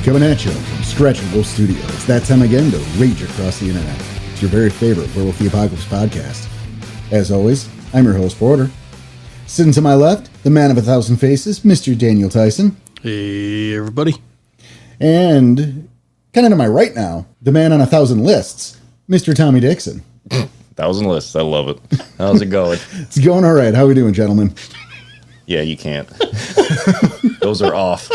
Coming at you from Scratchin Wolf Studio. It's that time again to rage across the internet. It's your very favorite Werewolf the Apocalypse podcast. As always, I'm your host, Porter. Sitting to my left, the man of 1,000 faces, Mr. Daniel Tyson. Hey, everybody. And kind of to my right now, the man on 1,000 lists, Mr. Tommy Dixon. 1,000 lists. I love it. How's it going? It's going all right. How are we doing, gentlemen? Yeah, you can't. Those are off.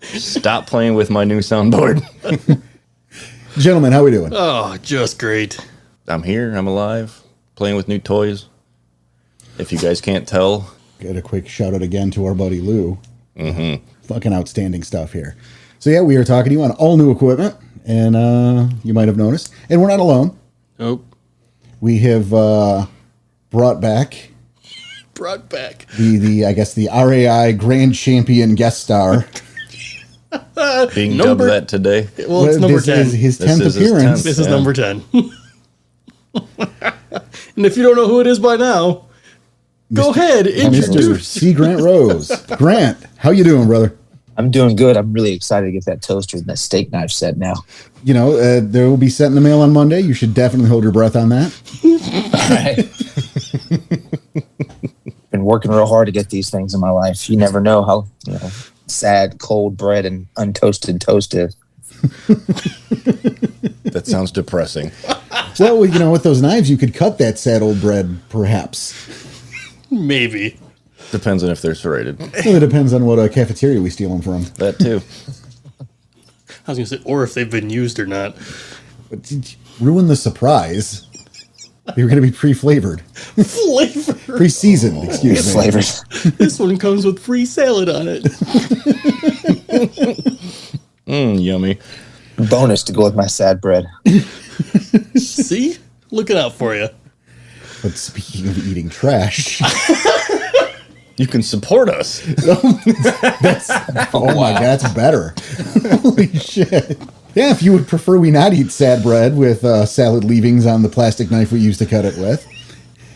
Stop playing with my new soundboard. Gentlemen, how are we doing? Oh, just great. I'm here. I'm alive. Playing with new toys. If you guys can't tell. Get a quick shout out again to our buddy Lou. Mm-hmm. Fucking outstanding stuff here. So yeah, we are talking to you on all new equipment, and you might have noticed. And we're not alone. Oh. We have brought back the I guess the RAI Grand Champion guest star. Being dubbed that today. Well, it's number 10. His 10th appearance. This is number 10. And if you don't know who it is by now, go ahead, introduce. C. Grant Rose. Grant, how you doing, brother? I'm doing good. I'm really excited to get that toaster and that steak knife set now. You know, there will be sent in the mail on Monday. You should definitely hold your breath on that. All right. Been working real hard to get these things in my life. You never know how sad cold bread and untoasted toast is. That sounds depressing. Well, you know, with those knives, you could cut that sad old bread, perhaps. Maybe. Depends on if they're serrated. Well, it depends on what cafeteria we steal them from. That too. I was going to say, or if they've been used or not. But ruin the surprise. They were going to be pre-flavored. Flavor. Pre-seasoned, excuse me. Flavors. This one comes with free salad on it. Yummy. Bonus to go with my sad bread. See? Looking out for you. But speaking of eating trash... You can support us. Oh my God, that's better. Holy shit. Yeah, if you would prefer we not eat sad bread with salad leavings on the plastic knife we used to cut it with,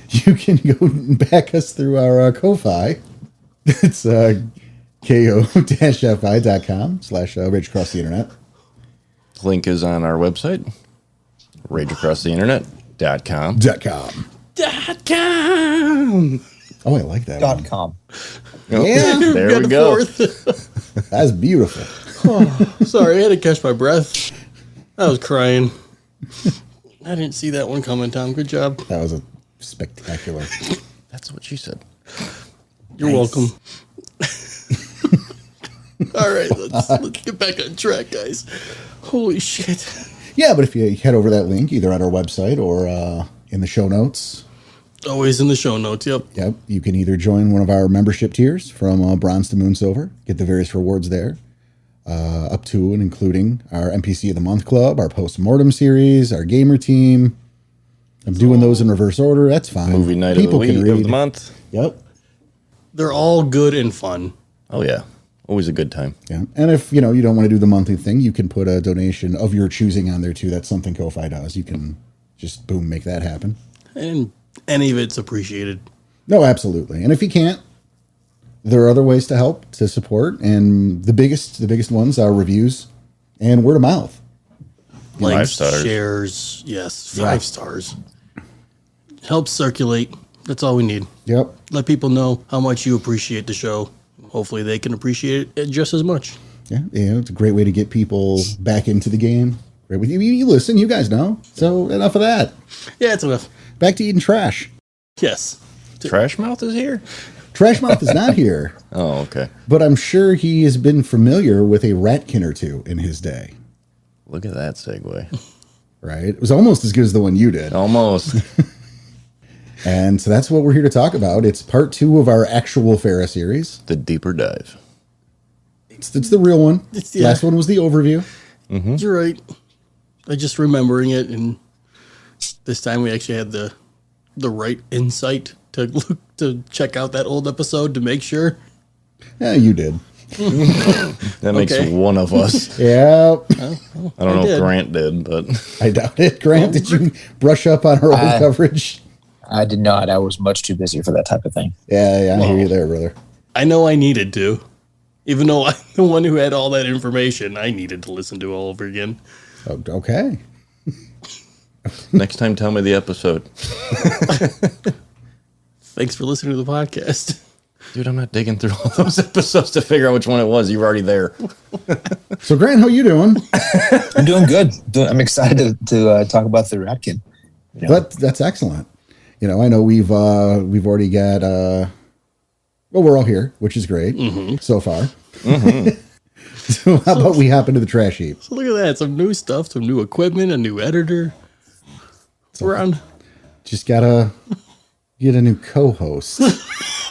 you can go and back us through our Ko-Fi. It's ko-fi.com/rage across the internet. Link is on our website, rageacrosstheinternet.com. .com. Oh, I like that one. .com. Yeah, there we go. That's beautiful. Oh, sorry, I had to catch my breath. I was crying. I didn't see that one coming, Tom. Good job. That was a spectacular. That's what she said. You're welcome. All right, let's get back on track, guys. Holy shit. Yeah, but if you head over that link, either on our website or in the show notes. Always in the show notes, yep. Yep, you can either join one of our membership tiers from bronze to moon silver, get the various rewards there, up to and including our NPC of the Month Club, our post-mortem series, our gamer team. I'm doing those in reverse order. That's fine. Movie night of the week of the month. Yep. They're all good and fun. Oh, yeah. Always a good time. Yeah. And if, you don't want to do the monthly thing, you can put a donation of your choosing on there, too. That's something Ko-Fi does. You can just, boom, make that happen. And any of it's appreciated. No, absolutely. And if you can't, there are other ways to help, to support. And the biggest ones are reviews and word of mouth. Like 5 stars. Shares, yes, 5 stars. Helps circulate. That's all we need. Yep. Let people know how much you appreciate the show. Hopefully they can appreciate it just as much. Yeah, it's a great way to get people back into the game. Great. You listen, you guys know. So enough of that. Yeah, it's enough. Back to eating trash. Yes. Trash Mouth is here? Trash Mouth is not here. Oh, okay. But I'm sure he has been familiar with a Ratkin or two in his day. Look at that segue. Right? It was almost as good as the one you did. Almost. And so that's what we're here to talk about. It's part 2 of our actual Fera series. The deeper dive. It's the real one. Yeah. Last one was the overview. Mm-hmm. You're right. I just remembering it, and this time we actually had the right insight to look to check out that old episode to make sure. Yeah, you did. That makes one of us. Yeah. I don't know if Grant did, but I doubt it. Grant, did you brush up on our old coverage? I did not. I was much too busy for that type of thing. Yeah, I hear you there, brother. I know I needed to. Even though I'm the one who had all that information, I needed to listen to it all over again. Okay. Next time, tell me the episode. Thanks for listening to the podcast. Dude, I'm not digging through all those episodes to figure out which one it was. You were already there. So, Grant, how you doing? I'm doing good. I'm excited to talk about the Ratkin. You know? That's excellent. I know we've already got we're all here, which is great so far. So how about we hop into the trash heap? So look at that. Some new stuff, some new equipment, a new editor. So we're on. Just gotta get a new co-host.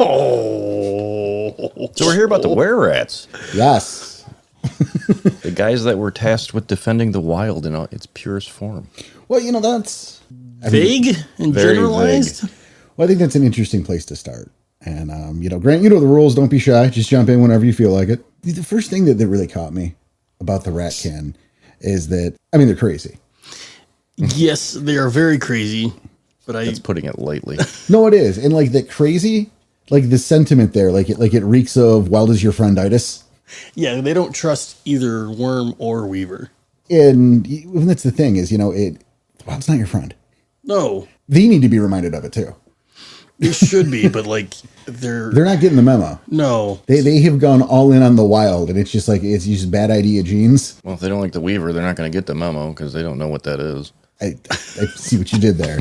Oh. So we're here about the were-rats. Yes. The guys that were tasked with defending the wild in its purest form. Well, that's Vague and very generalized? vague. Well, I think that's an interesting place to start. And, Grant, you know the rules. Don't be shy. Just jump in whenever you feel like it. The first thing that really caught me about the Ratkin is that, they're crazy. Yes, they are very crazy. But That's putting it lightly. No, it is. And, that crazy, the sentiment there, it reeks of wild as your frienditis. yeah, they don't trust either worm or weaver. And that's the thing is, wild's not your friend. No, They need to be reminded of it, too. they should be, but they're They're not getting the memo. no. They have gone all in on the wild, and it's just it's just bad idea genes. Well, if they don't like the weaver, they're not going to get the memo because they don't know what that is. I see what you did there.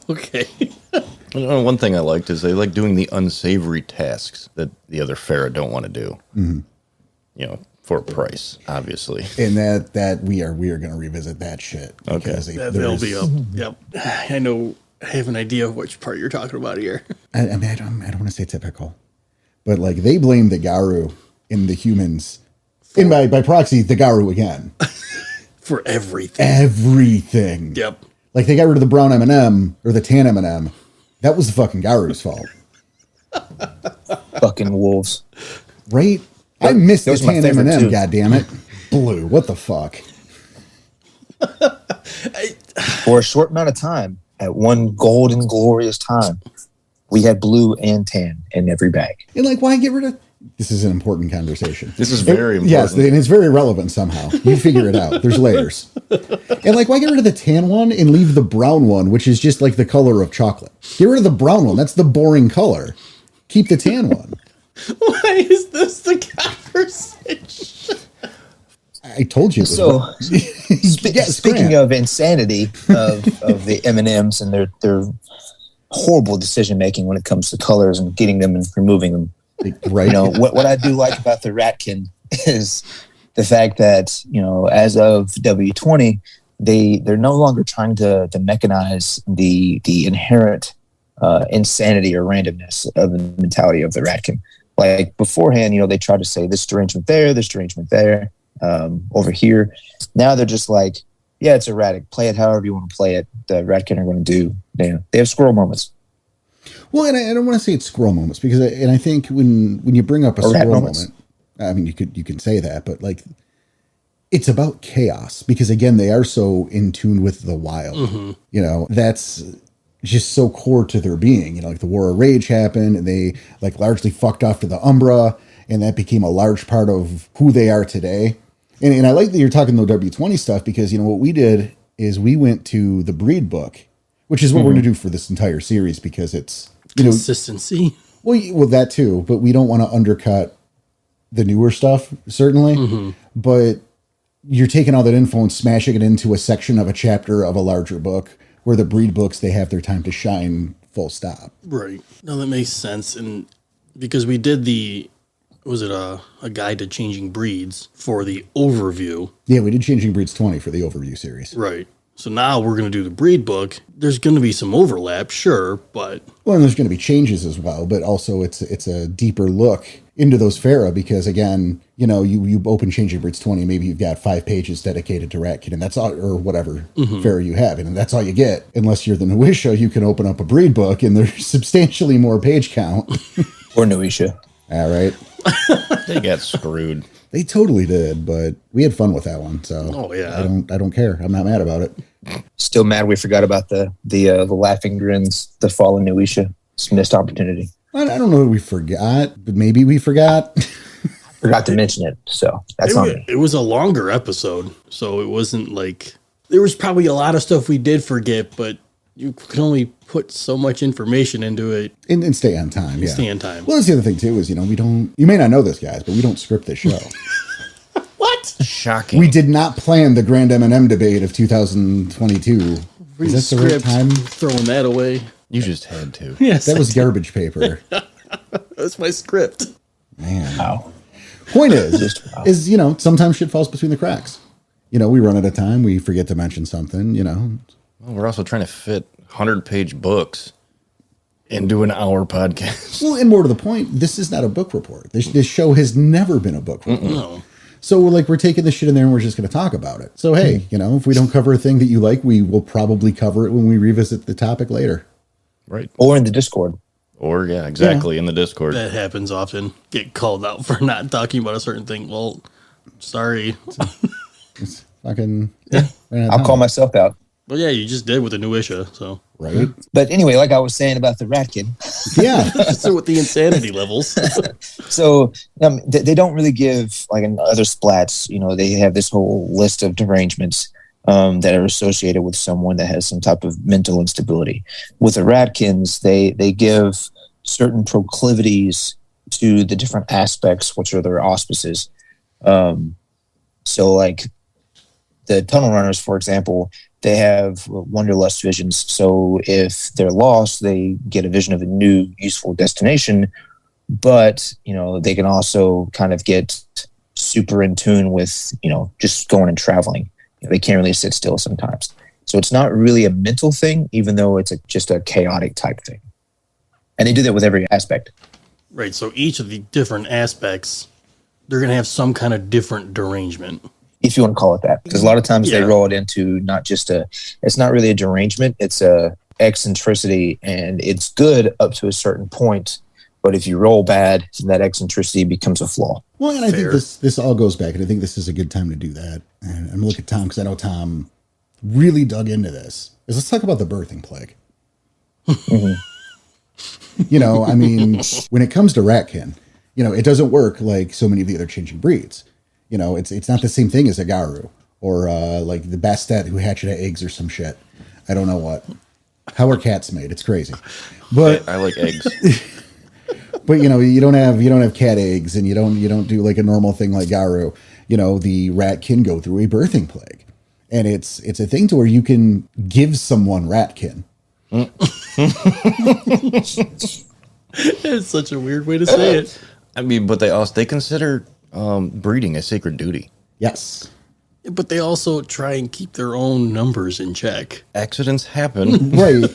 Okay. One thing I liked is they like doing the unsavory tasks that the other Fera don't want to do. Mm-hmm. For a price, obviously. And that we are going to revisit that shit. Okay. They'll be up. Yep. I know. I have an idea of which part you're talking about here. I don't want to say typical, but they blame the Garu in the humans, and by proxy the Garu again For everything. everything. Yep. They got rid of the brown M&M or the tan M&M. That was the fucking Garu's fault, Fucking wolves. right? I missed the was my tan favorite M&M. too. God damn it, blue. What the fuck? For a short amount of time, at one golden, glorious time, we had blue and tan in every bag. And why get rid of? This is an important conversation. This is very important. Yes, and it's very relevant somehow. You figure it out. There's layers. And why get rid of the tan one and leave the brown one, which is just the color of chocolate? Get rid of the brown one. That's the boring color. Keep the tan one. Why is this the conversation? I told you. It was So, speaking Grant. of insanity of the M&Ms and their horrible decision making when it comes to colors and getting them and removing them. Right. What I do like about the Ratkin is the fact that, as of W20, they're no longer trying to mechanize the inherent insanity or randomness of the mentality of the Ratkin. Beforehand, they tried to say this derangement there, over here. Now they're just yeah, it's erratic. Play it however you want to play it. The Ratkin are going to do. They have squirrel moments. Well, and I don't want to say it's squirrel moments because, I think when you bring up a squirrel moment, you can say that, but it's about chaos because again, they are so in tune with the wild. Mm-hmm. That's just so core to their being. The War of Rage happened, and they largely fucked off to the Umbra, and that became a large part of who they are today. And I like that you're talking the W20 stuff because what we did is we went to the breed book, which is what we're going to do for this entire series because it's Consistency. Well, that too, but we don't want to undercut the newer stuff, certainly. Mm-hmm. But you're taking all that info and smashing it into a section of a chapter of a larger book where the breed books, they have their time to shine, full stop. Right. No, that makes sense. And because we did was it a guide to changing breeds for the overview? Yeah, we did Changing Breeds 20 for the overview series. Right. So now we're going to do the breed book. There's going to be some overlap, sure, but... Well, and there's going to be changes as well, but also it's a deeper look into those Fera because, again, you open Changing Breeds 20, maybe you've got 5 pages dedicated to Ratkin, and that's all, or whatever Fera you have, and that's all you get. Unless you're the Nuisha, you can open up a breed book, and there's substantially more page count. Or Nuisha. All right. They got screwed. They totally did, but we had fun with that one, so Oh, yeah. I don't care. I'm not mad about it. Still mad we forgot about the laughing grins, the fallen Nuisha. It's a missed opportunity. I don't know that we forgot, but maybe we forgot. Forgot to mention it, so that's on me. It was a longer episode, so it wasn't like there was probably a lot of stuff we did forget, but you can only put so much information into it and stay on time. Yeah. Stay on time. Well, that's the other thing too is, we don't, you may not know this, guys, but we don't script this show. What? Shocking. We did not plan the Grand M&M debate of 2022. Is that the right time? Throwing that away. You just had to. Yes. That was garbage paper. That's my script. Man. Wow. Point is, sometimes shit falls between the cracks. We run out of time. We forget to mention something, Well, we're also trying to fit 100-page books into an hour podcast. Well, and more to the point, this is not a book report. This show has never been a book report. No. So we're taking this shit in there and we're just going to talk about it. So, hey, if we don't cover a thing that you like, we will probably cover it when we revisit the topic later. Right. Or in the Discord. Or, yeah, exactly, in the Discord. That happens often. Get called out for not talking about a certain thing. Well, sorry. It's fucking... I'll call myself out. Well, yeah, you just did with the new issue, so. Right? But anyway, like I was saying about the Ratkin. Yeah. So with the insanity levels. So they don't really give, like in other splats, they have this whole list of derangements that are associated with someone that has some type of mental instability. With the Ratkins, they give certain proclivities to the different aspects, which are their auspices. So like the tunnel runners, for example, they have wanderlust visions. So if they're lost, they get a vision of a new useful destination, but they can also kind of get super in tune with just going and traveling. They can't really sit still sometimes. So it's not really a mental thing, even though it's just a chaotic type thing. And they do that with every aspect. Right. So each of the different aspects, they're going to have some kind of different derangement. If you want to call it that. Because a lot of times they roll it into not just it's not really a derangement, it's a eccentricity, and it's good up to a certain point. But if you roll bad, then that eccentricity becomes a flaw. Well, and I think this all goes back, and I think this is a good time to do that. And I'm looking at Tom, because I know Tom really dug into this. Let's talk about the birthing plague. Mm-hmm. When it comes to Ratkin, it doesn't work like so many of the other changing breeds. It's not the same thing as a Garu or like the Bastet who hatched out eggs or some shit. I don't know what. How are cats made? It's crazy. But I like eggs. But you don't have cat eggs, and you don't do like a normal thing like Garu. The rat can go through a birthing plague, and it's a thing to where you can give someone Ratkin. It's such a weird way to say it. But they consider breeding a sacred duty. Yes. But they also try and keep their own numbers in check. Accidents happen. Right.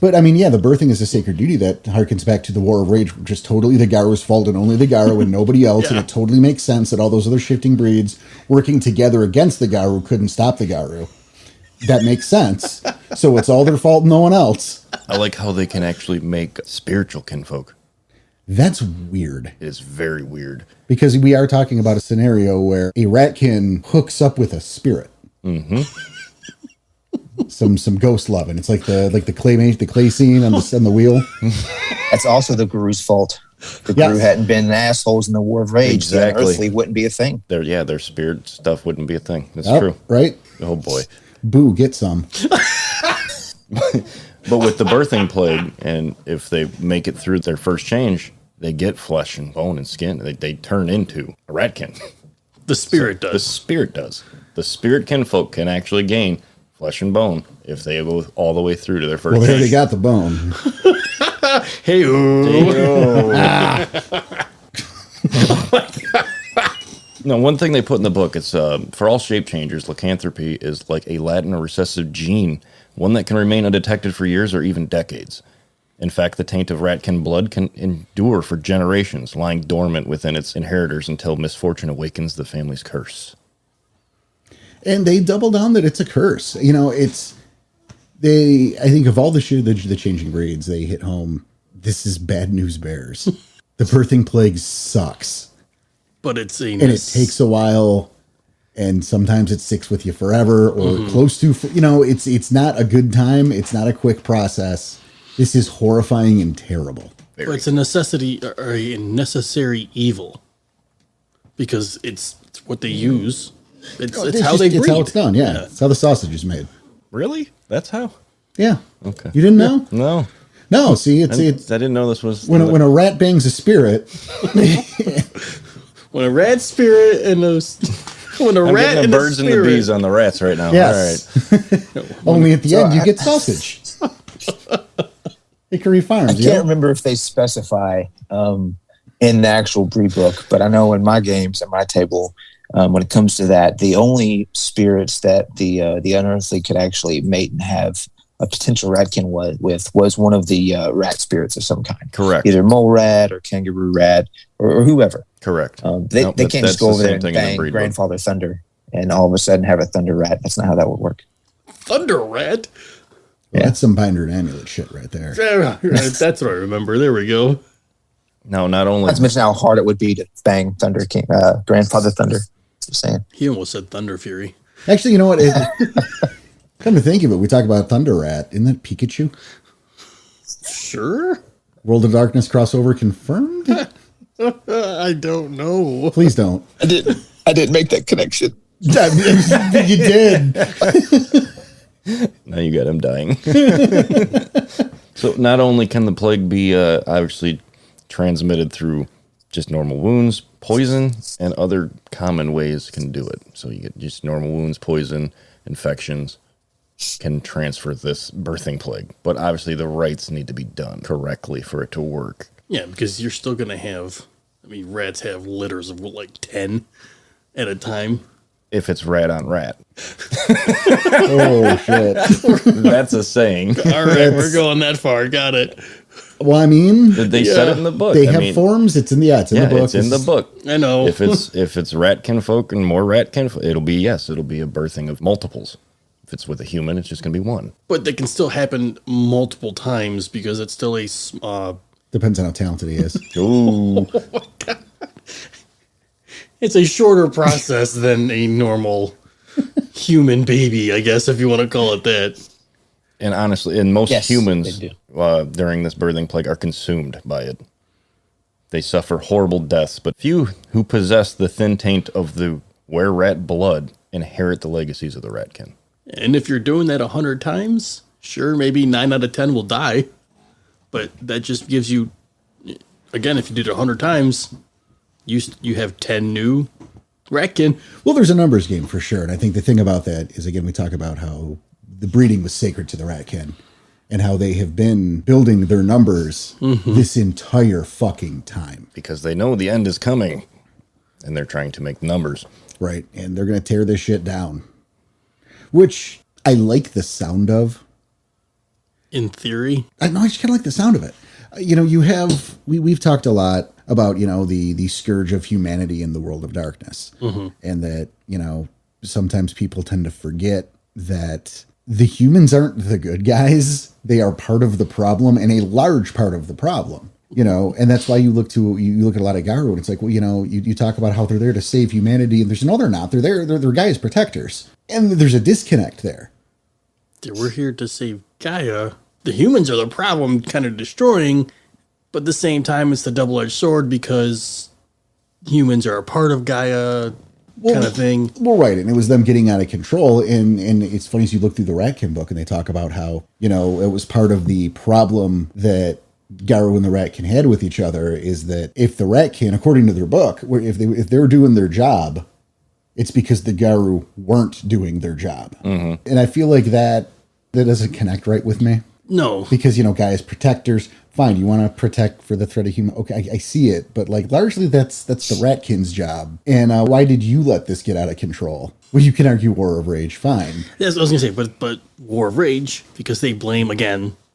But the birthing is a sacred duty that harkens back to the War of Rage, which is totally the Garu's fault and only the Garu and nobody else. And it totally makes sense that all those other shifting breeds working together against the Garu couldn't stop the Garu. That makes sense. So it's all their fault and no one else. I like how they can actually make spiritual kinfolk. That's weird. It is very weird. Because we are talking about a scenario where a Ratkin hooks up with a spirit. Mm-hmm. Some ghost loving. It's like the clay scene on the wheel. That's also the Guru's fault. The Guru hadn't been assholes in the War of Rage. Exactly. Then Earthly wouldn't be a thing. Their spirit stuff wouldn't be a thing. That's true. Right? Oh boy. Boo, get some. But with the birthing plague, and if they make it through their first change, they get flesh and bone and skin. They turn into a Ratkin. The spirit does. The spirit does. The spirit kinfolk can actually gain flesh and bone if they go all the way through to their first Well, they change. already got the bone. Hey, No, one thing they put in the book, it's for all shape changers, lycanthropy is like a latent or recessive gene, one that can remain undetected for years or even decades. In fact, the taint of Ratkin blood can endure for generations, lying dormant within its inheritors until misfortune awakens the family's curse. And they double down that it's a curse. I think of all the shit, the changing breeds, they hit home. This is bad news bears. The birthing plague sucks. but it's and it takes a while, and sometimes it sticks with you forever or close to. It's not a good time. It's not a quick process. This is horrifying and terrible. But it's a necessity or a necessary evil because it's what they use. It's how they breed. It's how it's done. Yeah, it's how the sausage is made. Really? That's how? Yeah. Okay. You didn't know? No. No. See, I didn't know this was when a rat bangs a spirit. When a rat spirit and those. When a I'm rat getting and the birds and the bees on the rats right now. Yes. All right. Only at the end you get sausage. Hickory Farms. I can't remember if they specify in the actual breed book, but I know in my games at my table, when it comes to that, the only spirits that the unearthly could actually mate and have a potential ratkin was one of the rat spirits of some kind. Correct. Either mole rat or kangaroo rat or whoever. Correct. They can't just go over there and bang Grandfather Thunder and all of a sudden have a thunder rat. That's not how that would work. Thunder rat? Well, that's some binder and amulet shit right there. That's what I remember. There we go. No, not only. Not to mention how hard it would be to bang Thunder King, Grandfather Thunder. Just saying. He almost said Thunder Fury. Actually, you know what? Come to think of it, we talk about Thunder Rat. Isn't that Pikachu? Sure. World of Darkness crossover confirmed? I don't know. Please don't. I didn't make that connection. You did. Now you got him dying. So not only can the plague be obviously transmitted through just normal wounds, poison, and other common ways can do it. So you get just normal wounds, poison, infections can transfer this birthing plague. But obviously the rites need to be done correctly for it to work. Yeah, because you're still going to have, rats have litters of like 10 at a time. If it's rat on rat. Oh, shit. That's a saying. All right, we're going that far. Got it. Well, They said it in the book. They have forms. It's in the the book. It's in the book. I know. If it's rat kinfolk and more rat kinfolk, it'll be a birthing of multiples. If it's with a human, it's just going to be one. But they can still happen multiple times because it's still a... Depends on how talented he is. Ooh. It's a shorter process than a normal human baby, I guess, if you want to call it that. And honestly, most humans they during this birthing plague are consumed by it. They suffer horrible deaths, but few who possess the thin taint of the were-rat blood inherit the legacies of the ratkin. And if you're doing that 100 times, sure, maybe 9 out of 10 will die. But that just gives you, again, if you did it 100 times, you have 10 new ratkin. Well, there's a numbers game for sure. And I think the thing about that is, again, we talk about how the breeding was sacred to the ratkin and how they have been building their numbers this entire fucking time. Because they know the end is coming and they're trying to make numbers. Right. And they're going to tear this shit down, which I like the sound of. In theory. I just kind of like the sound of it. We've talked a lot about, the scourge of humanity in the world of darkness. And that, sometimes people tend to forget that the humans aren't the good guys. They are part of the problem and a large part of the problem, and that's why you look at a lot of Garu and it's like, well, you talk about how they're there to save humanity and there's no, they're not. They're guys protectors. And there's a disconnect there. We're here to save Gaia. The humans are the problem, kind of destroying, but at the same time, it's the double-edged sword because humans are a part of Gaia kind of thing. Well, right. And it was them getting out of control. And it's funny as you look through the Ratkin book and they talk about how, it was part of the problem that Garu and the Ratkin had with each other is that if the Ratkin, according to their book, if they were doing their job, it's because the Garu weren't doing their job. And I feel like that doesn't connect right with me. No. Because, guys, protectors, fine, you want to protect for the threat of human. Okay, I see it. But, largely that's the Ratkin's job. And why did you let this get out of control? Well, you can argue War of Rage, fine. Yes, I was going to say, but War of Rage, because they blame the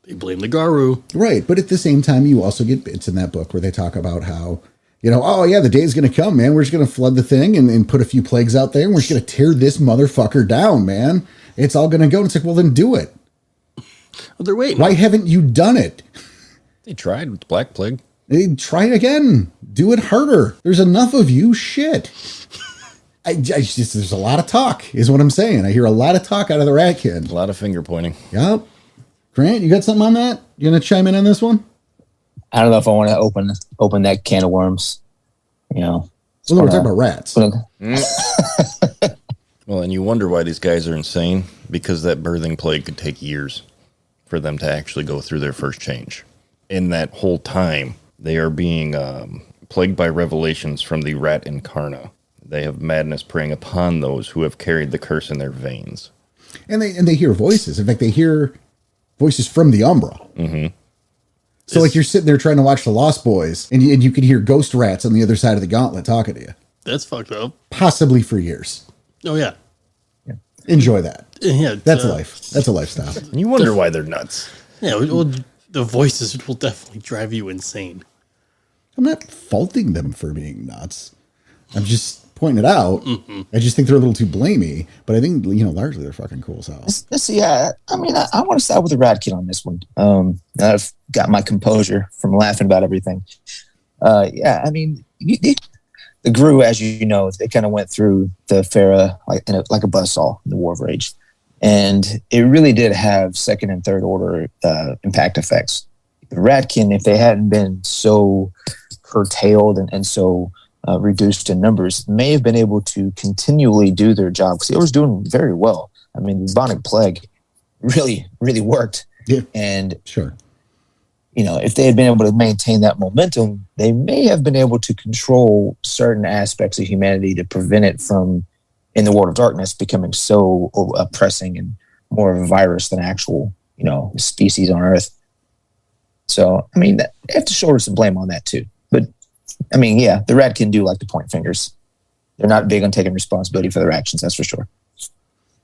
Garu. Right, but at the same time, you also get bits in that book where they talk about how, oh, yeah, the day's going to come, man. We're just going to flood the thing and put a few plagues out there, and we're just going to tear this motherfucker down, man. It's all going to go. And it's like, well, then do it. Oh, they're waiting. Why haven't you done it? They tried with the Black Plague. They try it again. Do it harder. There's enough of you. Shit. There's a lot of talk, is what I'm saying. I hear a lot of talk out of the Ratkin. A lot of finger pointing. Yep. Grant, you got something on that? You gonna chime in on this one? I don't know if I want to open that can of worms. You know. Well, no, we're talking about rats. Well, and you wonder why these guys are insane, because that birthing plague could take years for them to actually go through their first change. In that whole time, they are being plagued by revelations from the rat incarna. They have madness preying upon those who have carried the curse in their veins. And they hear voices. In fact, they hear voices from the Umbra. Mm-hmm. So, like, you're sitting there trying to watch The Lost Boys, and you could hear ghost rats on the other side of the gauntlet talking to you. That's fucked up. Possibly for years. Oh, yeah. Enjoy that. Yeah, that's life. That's a lifestyle. And you wonder why they're nuts. Yeah, well, the voices will definitely drive you insane. I'm not faulting them for being nuts. I'm just pointing it out. Mm-hmm. I just think they're a little too blamey, but I think, largely they're fucking cool. So, yeah, I mean, I want to side with the Ratkin on this one. I've got my composure from laughing about everything. Yeah, I mean, the Gru, as you know, they kind of went through the Fera like a buzzsaw in the War of Rage. And it really did have second and third order impact effects. The Ratkin, if they hadn't been so curtailed and so reduced in numbers, may have been able to continually do their job, because they was doing very well. I mean, the bubonic plague really, really worked. Yeah. And sure, if they had been able to maintain that momentum, they may have been able to control certain aspects of humanity to prevent it from, in the World of Darkness, becoming so oppressing and more of a virus than actual, species on Earth. So, I mean, they have to shoulder some blame on that too. But, I mean, yeah, the rat can do like the point fingers. They're not big on taking responsibility for their actions, that's for sure.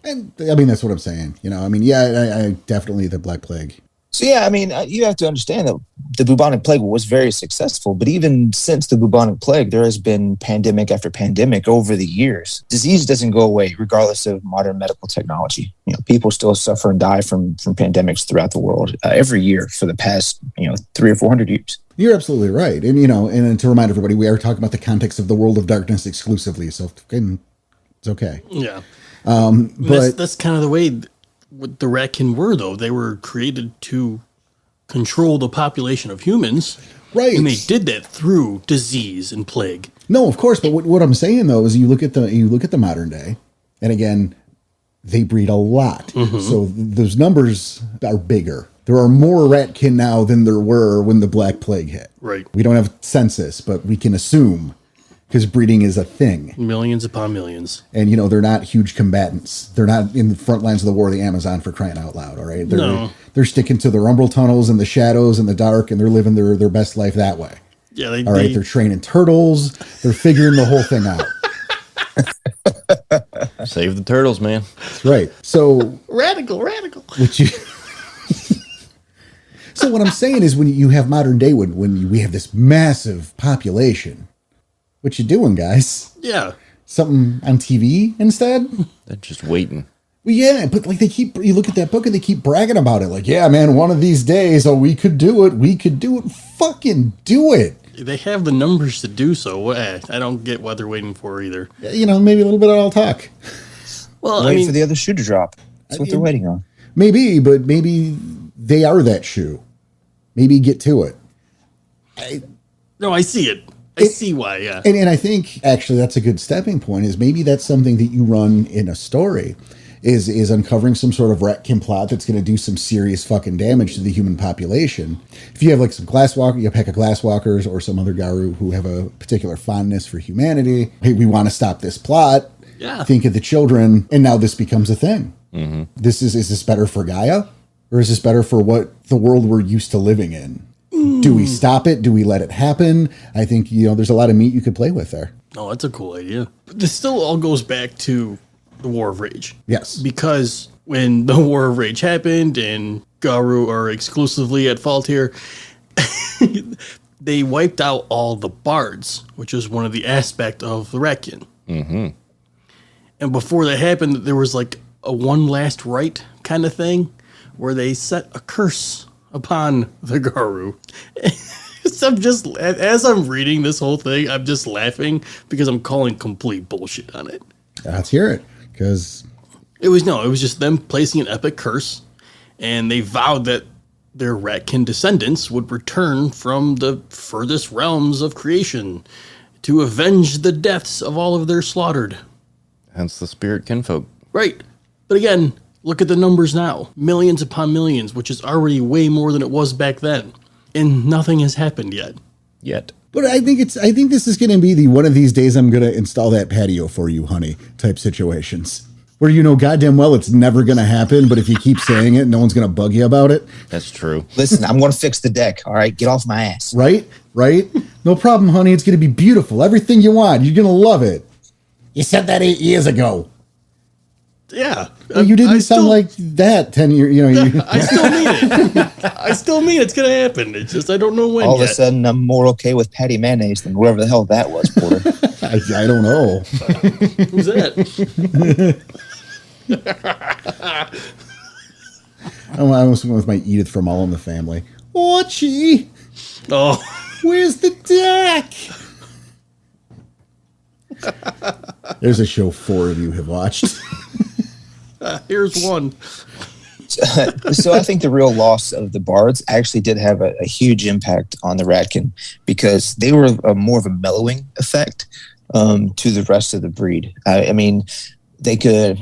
And, I mean, that's what I'm saying. I definitely the Black Plague. So, yeah, I mean, you have to understand that the bubonic plague was very successful, but even since the bubonic plague, there has been pandemic after pandemic over the years. Disease doesn't go away regardless of modern medical technology. People still suffer and die from pandemics throughout the world every year for the past, 300 or 400 years. You're absolutely right. And, and to remind everybody, we are talking about the context of the World of Darkness exclusively, so it's okay. Yeah. But that's kind of the way what the Ratkin were, though. They were created to control the population of humans. Right. And they did that through disease and plague. No, of course. But what I'm saying, though, is you look at the modern day, and again, they breed a lot. Mm-hmm. So those numbers are bigger. There are more Ratkin now than there were when the Black Plague hit. Right. We don't have a census, but we can assume, because breeding is a thing. Millions upon millions. And, they're not huge combatants. They're not in the front lines of the war of the Amazon, for crying out loud, all right? They're sticking to their umbral tunnels and the shadows and the dark, and they're living their best life that way. Yeah, all right, they're training turtles. They're figuring the whole thing out. Save the turtles, man. That's right. So radical. So what I'm saying is, when you have modern day, when we have this massive population, what you doing, guys? Yeah. Something on TV instead? They're just waiting. Well, yeah, but like you look at that book and they keep bragging about it. Like, yeah, man, one of these days, we could do it. We could do it. Fucking do it. They have the numbers to do so. I don't get what they're waiting for either. Maybe a little bit of all talk. Well, waiting for the other shoe to drop. That's what they're waiting on. Maybe, but maybe they are that shoe. Maybe get to it. I see it. I see why, yeah. And I think, actually, that's a good stepping point, is maybe that's something that you run in a story, is uncovering some sort of Ratkin plot that's going to do some serious fucking damage to the human population. If you have like some glasswalker, a pack of glasswalkers or some other Garu who have a particular fondness for humanity, hey, we want to stop this plot. Yeah. Think of the children, and now this becomes a thing. Mm-hmm. Is this better for Gaia? Or is this better for what the world we're used to living in? Do we stop it? Do we let it happen? I think, there's a lot of meat you could play with there. Oh, that's a cool idea. But this still all goes back to the War of Rage. Yes. Because when the War of Rage happened and Garu are exclusively at fault here, they wiped out all the bards, which was one of the aspects of the Ratkin. Mm-hmm. And before that happened, there was like a one last rite kind of thing where they set a curse upon the Garu. So as I'm reading this whole thing, I'm just laughing because I'm calling complete bullshit on it. Let's hear it, because it was just them placing an epic curse, and they vowed that their Ratkin descendants would return from the furthest realms of creation to avenge the deaths of all of their slaughtered. Hence the spirit kinfolk. Right. But again, look at the numbers now. Millions upon millions, which is already way more than it was back then. And nothing has happened yet. But I think this is going to be the one of these days I'm going to install that patio for you, honey, type situations. Where you know goddamn well it's never going to happen, but if you keep saying it, no one's going to bug you about it. That's true. Listen, I'm going to fix the deck. All right, get off my ass. Right? No problem, honey. It's going to be beautiful. Everything you want. You're going to love it. You said that 8 years ago. Yeah. Well, you didn't sound like that 10 years. I still mean it. I still mean it's going to happen. It's just I don't know when All yet. of a sudden, I'm more okay with patty mayonnaise than whatever the hell that was, Porter. I don't know. Who's that? I almost went with my Edith from All in the Family. Archie, Oh, where's the deck? There's a show 4 of you have watched. here's one. So I think the real loss of the bards actually did have a huge impact on the Ratkin because they were more of a mellowing effect to the rest of the breed. I mean, they could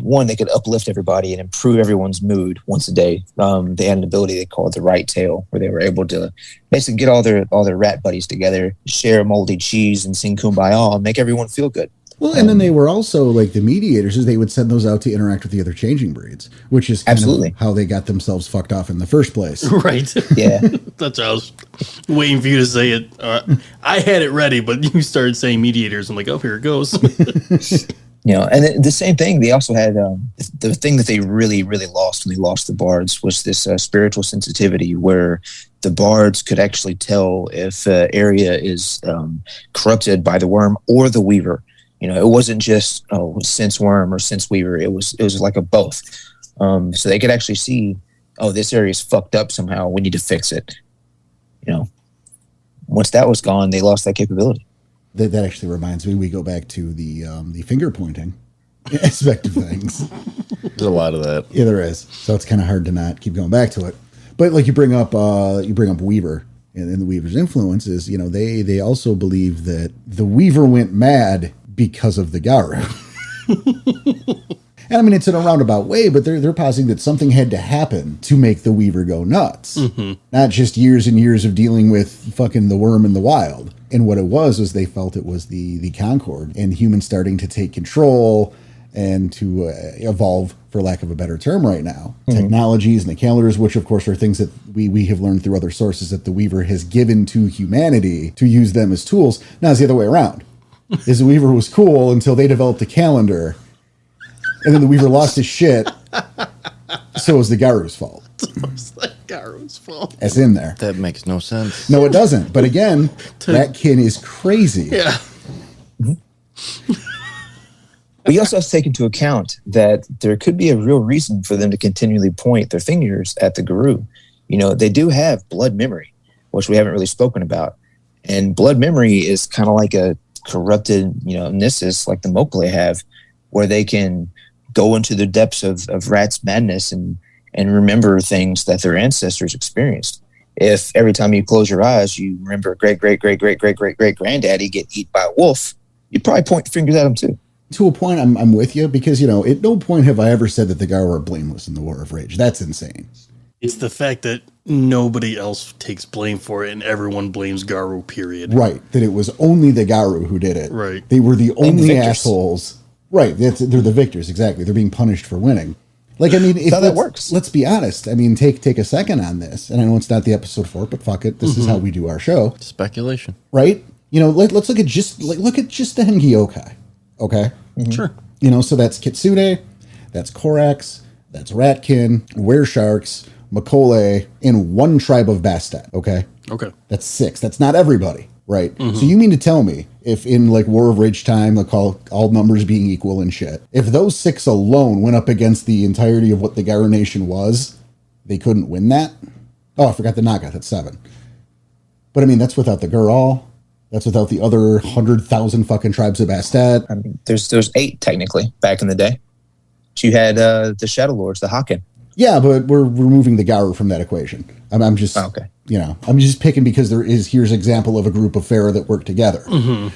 uplift everybody and improve everyone's mood once a day. They had an ability they called the right tail, where they were able to basically get all their rat buddies together, share moldy cheese, and sing Kumbaya and make everyone feel good. Well, and then they were also like the mediators, is they would send those out to interact with the other changing breeds, which is kind Absolutely of how they got themselves fucked off in the first place. Right. Yeah. That's how I was waiting for you to say it. I had it ready, but you started saying mediators. I'm like, oh, here it goes. And the same thing, they also had the thing that they really, really lost when they lost the bards was this spiritual sensitivity where the bards could actually tell if an area is corrupted by the worm or the weaver. It wasn't just sense worm or sense weaver. It was like a both. So they could actually see, this area is fucked up somehow. We need to fix it. Once that was gone, they lost that capability. That actually reminds me, we go back to the finger pointing aspect of things. There's a lot of that. Yeah, there is. So it's kind of hard to not keep going back to it. But like you bring up Weaver and the Weaver's influence is, they also believe that the Weaver went mad because of the Garu. And I mean, it's in a roundabout way, but they're positing that something had to happen to make the Weaver go nuts. Mm-hmm. Not just years and years of dealing with fucking the worm in the wild. And what it was they felt it was the Concord and humans starting to take control and to evolve, for lack of a better term right now. Mm-hmm. Technologies and the calendars, which of course are things that we have learned through other sources that the Weaver has given to humanity to use them as tools. Now it's the other way around. Is the Weaver was cool until they developed a calendar. And then the Weaver lost his shit. So it was the Garu's fault. It's the Garu's fault. As in there. That makes no sense. No, it doesn't. But again, Ratkin is crazy. Yeah. We also have to take into account that there could be a real reason for them to continually point their fingers at the Garu. They do have blood memory, which we haven't really spoken about. And blood memory is kind of like a corrupted, Nissus, like the Mokle have, where they can go into the depths of Rat's madness and remember things that their ancestors experienced. If every time you close your eyes, you remember great-great-great-great-great-great-granddaddy get eaten by a wolf, you'd probably point fingers at him too. To a point, I'm with you, because, at no point have I ever said that the Garu are blameless in the War of Rage. That's insane. It's the fact that nobody else takes blame for it and everyone blames Garu, period. Right. That it was only the Garu who did it. Right. They were the only assholes. Right. They're the victors. Exactly. They're being punished for winning. Like, I mean, if how that works. Let's be honest. I mean, take a second on this. And I know it's not the episode for it, but fuck it. This is how we do our show. Speculation. Right. Let's look at just the Hengi Yokai. Okay. Mm-hmm. Sure. So that's Kitsune, that's Korax, that's Ratkin, Weresharks, Makole, and one tribe of Bastet. Okay. Okay. That's 6. That's not everybody. Right. Mm-hmm. So you mean to tell me if in like War of Rage time, like all numbers being equal and shit, if those 6 alone went up against the entirety of what the Garu Nation was, they couldn't win that? Oh, I forgot the Naga. That's 7. But I mean, that's without the Gural. That's without the other 100,000 fucking tribes of Bastet. I mean, there's 8 technically back in the day. But you had the Shadow Lords, the Haken. Yeah, but we're removing the Garu from that equation. I'm just, Okay. I'm just picking because here's an example of a group of Fera that work together.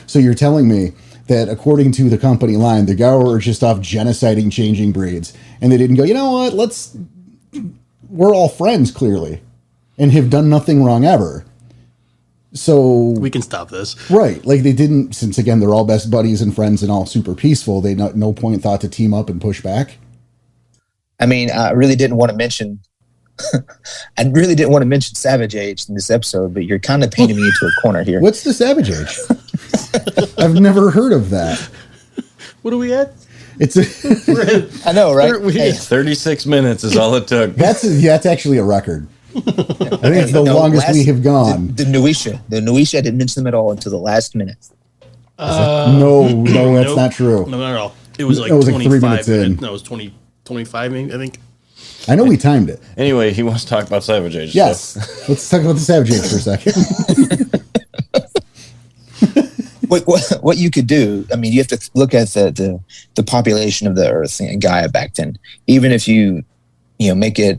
So you're telling me that according to the company line, the Garu are just off genociding changing breeds. And they didn't go, you know what, we're all friends clearly and have done nothing wrong ever. So We can stop this. right. Like they didn't, since again, they're all best buddies and friends and all super peaceful. They no point thought to team up and push back. I mean, I really didn't want to mention Savage Age in this episode, but you're kind of painting me into a corner here. What's the Savage Age? I've never heard of that. What are we at? It's I know, right? Hey, 36 minutes is all it took. that's actually a record. I think it's the longest we have gone. The Nuisha, I didn't mention them at all until the last minute. No, that's Nope. not true. No, not at all. It was like It was like 3 25 minutes in. No, it was 25 maybe, I think. I know we timed it. Anyway, he wants to talk about Savage Age. Yes. So. Let's talk about the Savage Age for a second. What you could do, I mean, you have to look at the population of the Earth and Gaia back then. Even if you make it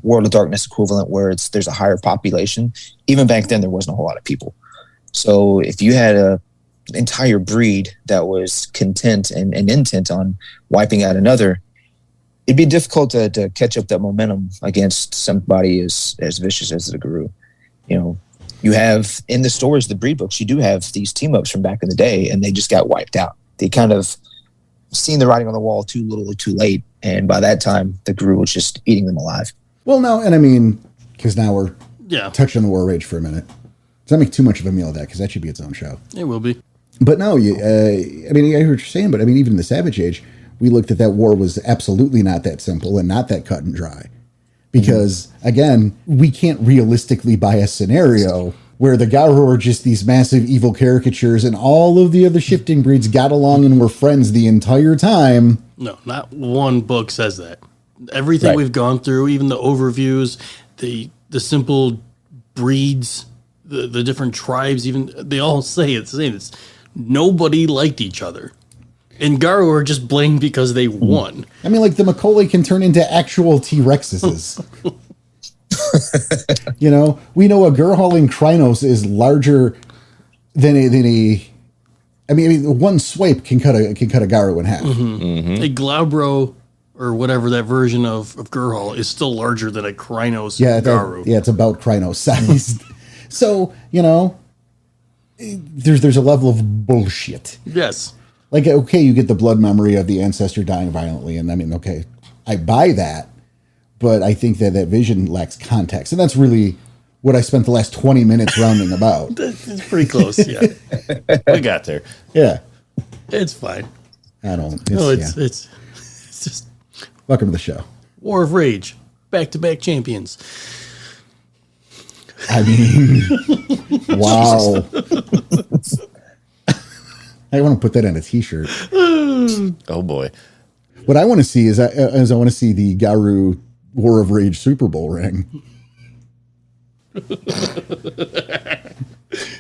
World of Darkness equivalent where there's a higher population, even back then there wasn't a whole lot of people. So if you had an entire breed that was content and intent on wiping out another, it'd be difficult to catch up that momentum against somebody as vicious as the Guru. You have in the stories, the breed books, you do have these team ups from back in the day, and they just got wiped out. They kind of seen the writing on the wall too little, too late, and by that time, the Guru was just eating them alive. Well, no, and I mean, because now we're Yeah, touching on the War Rage for a minute. Does that make too much of a meal of that? Because that should be its own show. it will be. But no, I hear what you're saying, but I mean, even in the Savage Age, we looked at that war was absolutely not that simple and not that cut and dry. Because, again, we can't realistically buy a scenario where the Garu are just these massive evil caricatures and all of the other shifting breeds got along and were friends the entire time. No, not one book says that. Everything Right. we've gone through, even the overviews, the simple breeds, the different tribes, even they all say it's the same. It's nobody liked each other. And Garu are just blamed because they won. I mean, like the Macaulay can turn into actual T-Rexes. We know a Gurhauling Krynos is larger than a. I mean, one swipe can cut a Garu in half. A Glaubro or whatever that version of Gurhal is still larger than a Krynos Garu. It's about Krynos sized. So there's a level of bullshit. Yes. Like, okay, you get the blood memory of the ancestor dying violently, and I mean, okay, I buy that, but I think that vision lacks context, and that's really what I spent the last 20 minutes rounding about. It's pretty close, yeah. We got there. Yeah, It's fine. I don't. It's just Welcome to the show. War of Rage. Back-to-back champions. I mean, wow. I want to put that on a T-shirt. Oh boy. What I want to see is I want to see the Garu War of Rage Super Bowl ring.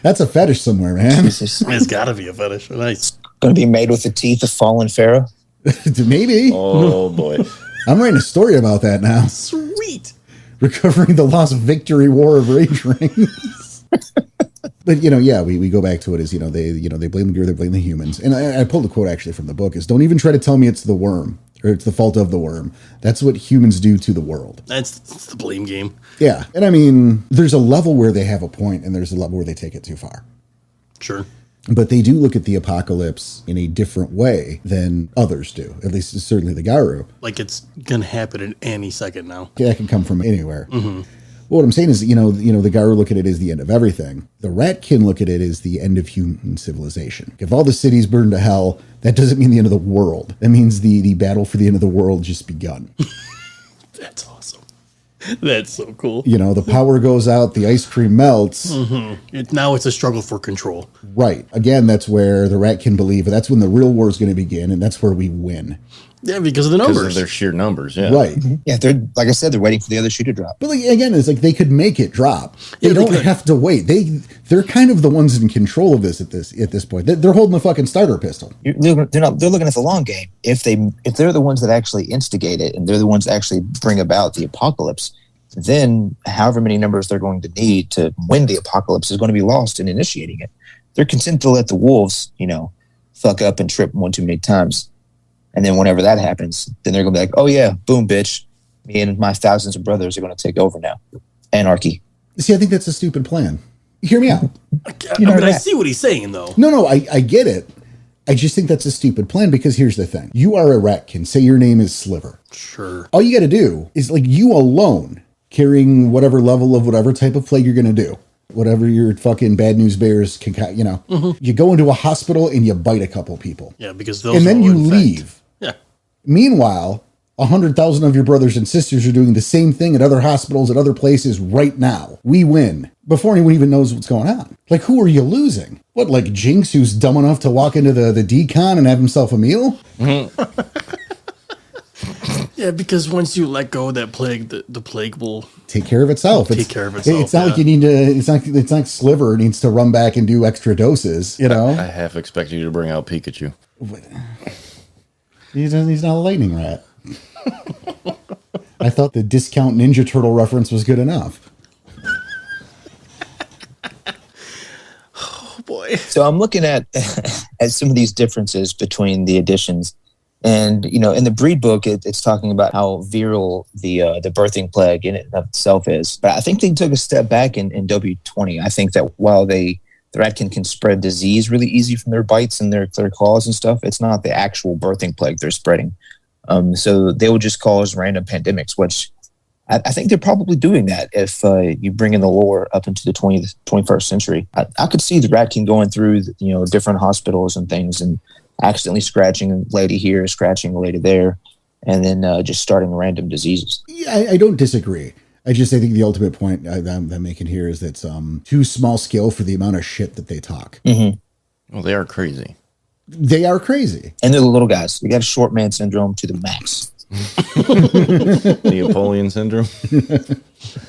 That's a fetish somewhere, man. It's got to be a fetish. Nice. Going to be made with the teeth of fallen Fera. Maybe. Oh boy. I'm writing a story about that now. Sweet. Recovering the lost victory War of Rage rings. But we go back to it as they blame the gear, they blame the humans, and I pulled a quote actually from the book: "Is don't even try to tell me it's the worm or it's the fault of the worm. That's what humans do to the world." That's the blame game. Yeah, and I mean, there's a level where they have a point, and there's a level where they take it too far. Sure. But they do look at the apocalypse in a different way than others do. At least, certainly the Garu. Like it's going to happen in any second now. That can come from anywhere. Mm-hmm. What I'm saying is, the Garu look at it as the end of everything. The Ratkin look at it as the end of human civilization. If all the cities burn to hell, that doesn't mean the end of the world. That means the battle for the end of the world just begun. That's awesome. That's so cool. The power goes out, the ice cream melts. Mm-hmm. Now it's a struggle for control. Right. Again, that's where the Ratkin believe that's when the real war is going to begin, and that's where we win. Yeah, because of the because numbers. of their sheer numbers. Yeah, Right. Yeah, they're like I said, they're waiting for the other shoe to drop. But like again, it's like they could make it drop. They Yeah, they don't could. have to wait. They're kind of the ones in control of this at this point. They're holding the fucking starter pistol. They're not. They're looking at the long game. If they're the ones that actually instigate it, and they're the ones that actually bring about the apocalypse, then however many numbers they're going to need to win the apocalypse is going to be lost in initiating it. They're content to let the wolves, fuck up and trip one too many times. And then whenever that happens, then they're going to be like, oh, yeah, boom, bitch. Me and my thousands of brothers are going to take over now. Anarchy. See, I think that's a stupid plan. Hear me out. I see what he's saying, though. No, I get it. I just think that's a stupid plan because here's the thing. You are a Ratkin. Say your name is Sliver. Sure. All you got to do is like you alone carrying whatever level of whatever type of plague you're going to do. Whatever your fucking bad news bears can, you go into a hospital and you bite a couple people. Yeah, because those and then you infect. leave. Yeah. Meanwhile, 100,000 of your brothers and sisters are doing the same thing at other hospitals, at other places right now. We win before anyone even knows what's going on. Like, who are you losing? What, like Jinx, who's dumb enough to walk into the decon and have himself a meal? Yeah, because once you let go of that plague, the plague will Take care of itself. take care of itself. It's not like you need to. It's not Sliver needs to run back and do extra doses. I half expect you to bring out Pikachu. He's not a lightning rat. I thought the discount Ninja Turtle reference was good enough. Oh boy. So I'm looking at some of these differences between the editions. And, in the breed book, it's talking about how virile the birthing plague in it of itself is. But I think they took a step back in W20. I think that while the Ratkin can spread disease really easy from their bites and their claws and stuff, it's not the actual birthing plague they're spreading. So they would just cause random pandemics, which I think they're probably doing that if you bring in the lore up into the 21st century. I could see the Ratkin going through, different hospitals and things and accidentally scratching a lady here, scratching a lady there, and then just starting random diseases. Yeah, I don't disagree. I think the ultimate point I'm making here is that it's too small scale for the amount of shit that they talk. Mm-hmm. Well, they are crazy. They are crazy. And they're the little guys. We got short man syndrome to the max. Napoleon syndrome.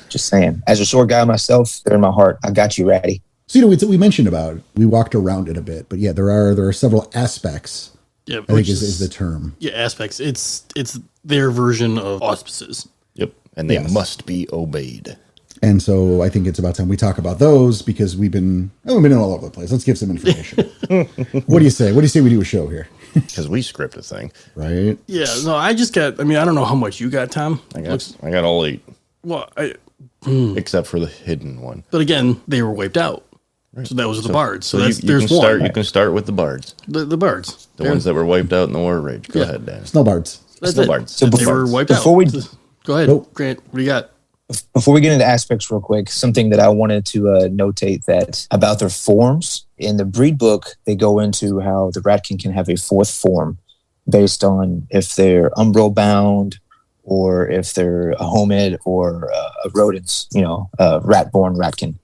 Just saying. As a short guy myself, they're in my heart. I got you, Ratty. So we mentioned about it. We walked around it a bit, but yeah, there are several aspects. Yeah, I think is the term. Yeah, aspects. It's their version of auspices. Yep, and they Yes. must be obeyed. And so I think it's about time we talk about those because we've been all over the place. Let's give some information. What do you say? What do you say we do a show here? Because we script a thing. Right? Yeah, no, I just got. I mean, I don't know how much you got, Tom. I got all 8, Well, except for the hidden one. but again, they were wiped out. Right. So that was the bards. So that's you there's can one. You can start with the bards, The bards. the ones that were wiped out in the War Rage. Go Yeah. ahead, Dan. Snowbards. That's Snowbards. it. So They before- were wiped before out. we- Go ahead, Nope. Grant. What do you got? Before we get into aspects real quick, something that I wanted to notate that about their forms. In the breed book, they go into how the Ratkin can have a 4th form based on if they're umbral bound or if they're a homid or a rodents, rat-born Ratkin.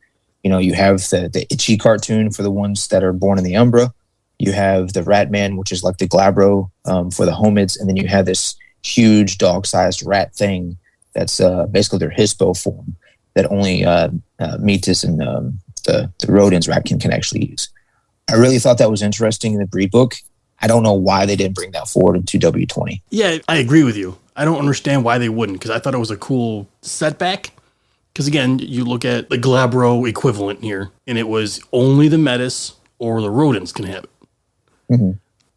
You have the Itchy cartoon for the ones that are born in the Umbra. You have the Ratman, which is like the Glabro for the homids. And then you have this huge dog-sized rat thing that's basically their Hispo form that only Metis and the rodents Ratkin can actually use. I really thought that was interesting in the breed book. I don't know why they didn't bring that forward into W20. Yeah, I agree with you. I don't understand why they wouldn't, because I thought it was a cool setback. Because again, you look at the Glabro equivalent here, and it was only the Metis or the rodents can have it. Mm-hmm.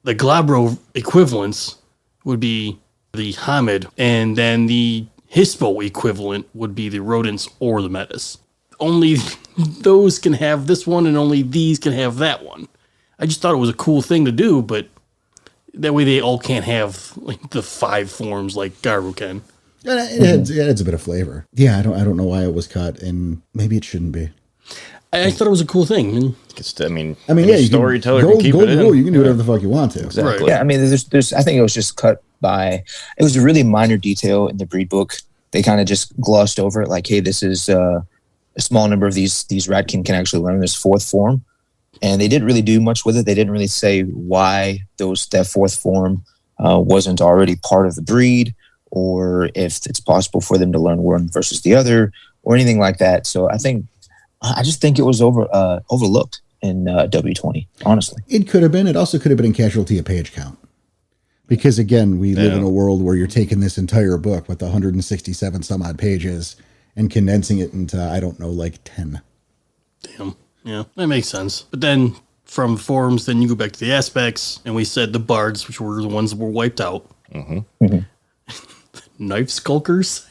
The Glabro equivalents would be the Homid, and then the Hispo equivalent would be the rodents or the Metis. Only those can have this one, and only these can have that one. I just thought it was a cool thing to do, but that way they all can't have like the 5 forms like Garu can. It adds a bit of flavor. Yeah, I don't know why it was cut, and maybe it shouldn't be. I thought it was a cool thing. I mean, yeah, you storyteller can can keep it in. rule. You can do whatever the fuck you want to. Exactly. Right. Yeah, I mean, there's. I think it was just cut by. It was a really minor detail in the breed book. They kind of just glossed over it, like, "Hey, this is a small number of these Ratkin can actually learn this 4th form," and they didn't really do much with it. They didn't really say why that 4th form wasn't already part of the breed, or if it's possible for them to learn one versus the other, or anything like that. So I just think it was overlooked in W20, honestly. It could have been. It also could have been in casualty of page count. Because, again, we live in a world where you're taking this entire book with 167 some odd pages and condensing it into, I don't know, like 10. Damn. Yeah, that makes sense. But then from forms, then you go back to the aspects, and we said the bards, which were the ones that were wiped out. Knife skulkers.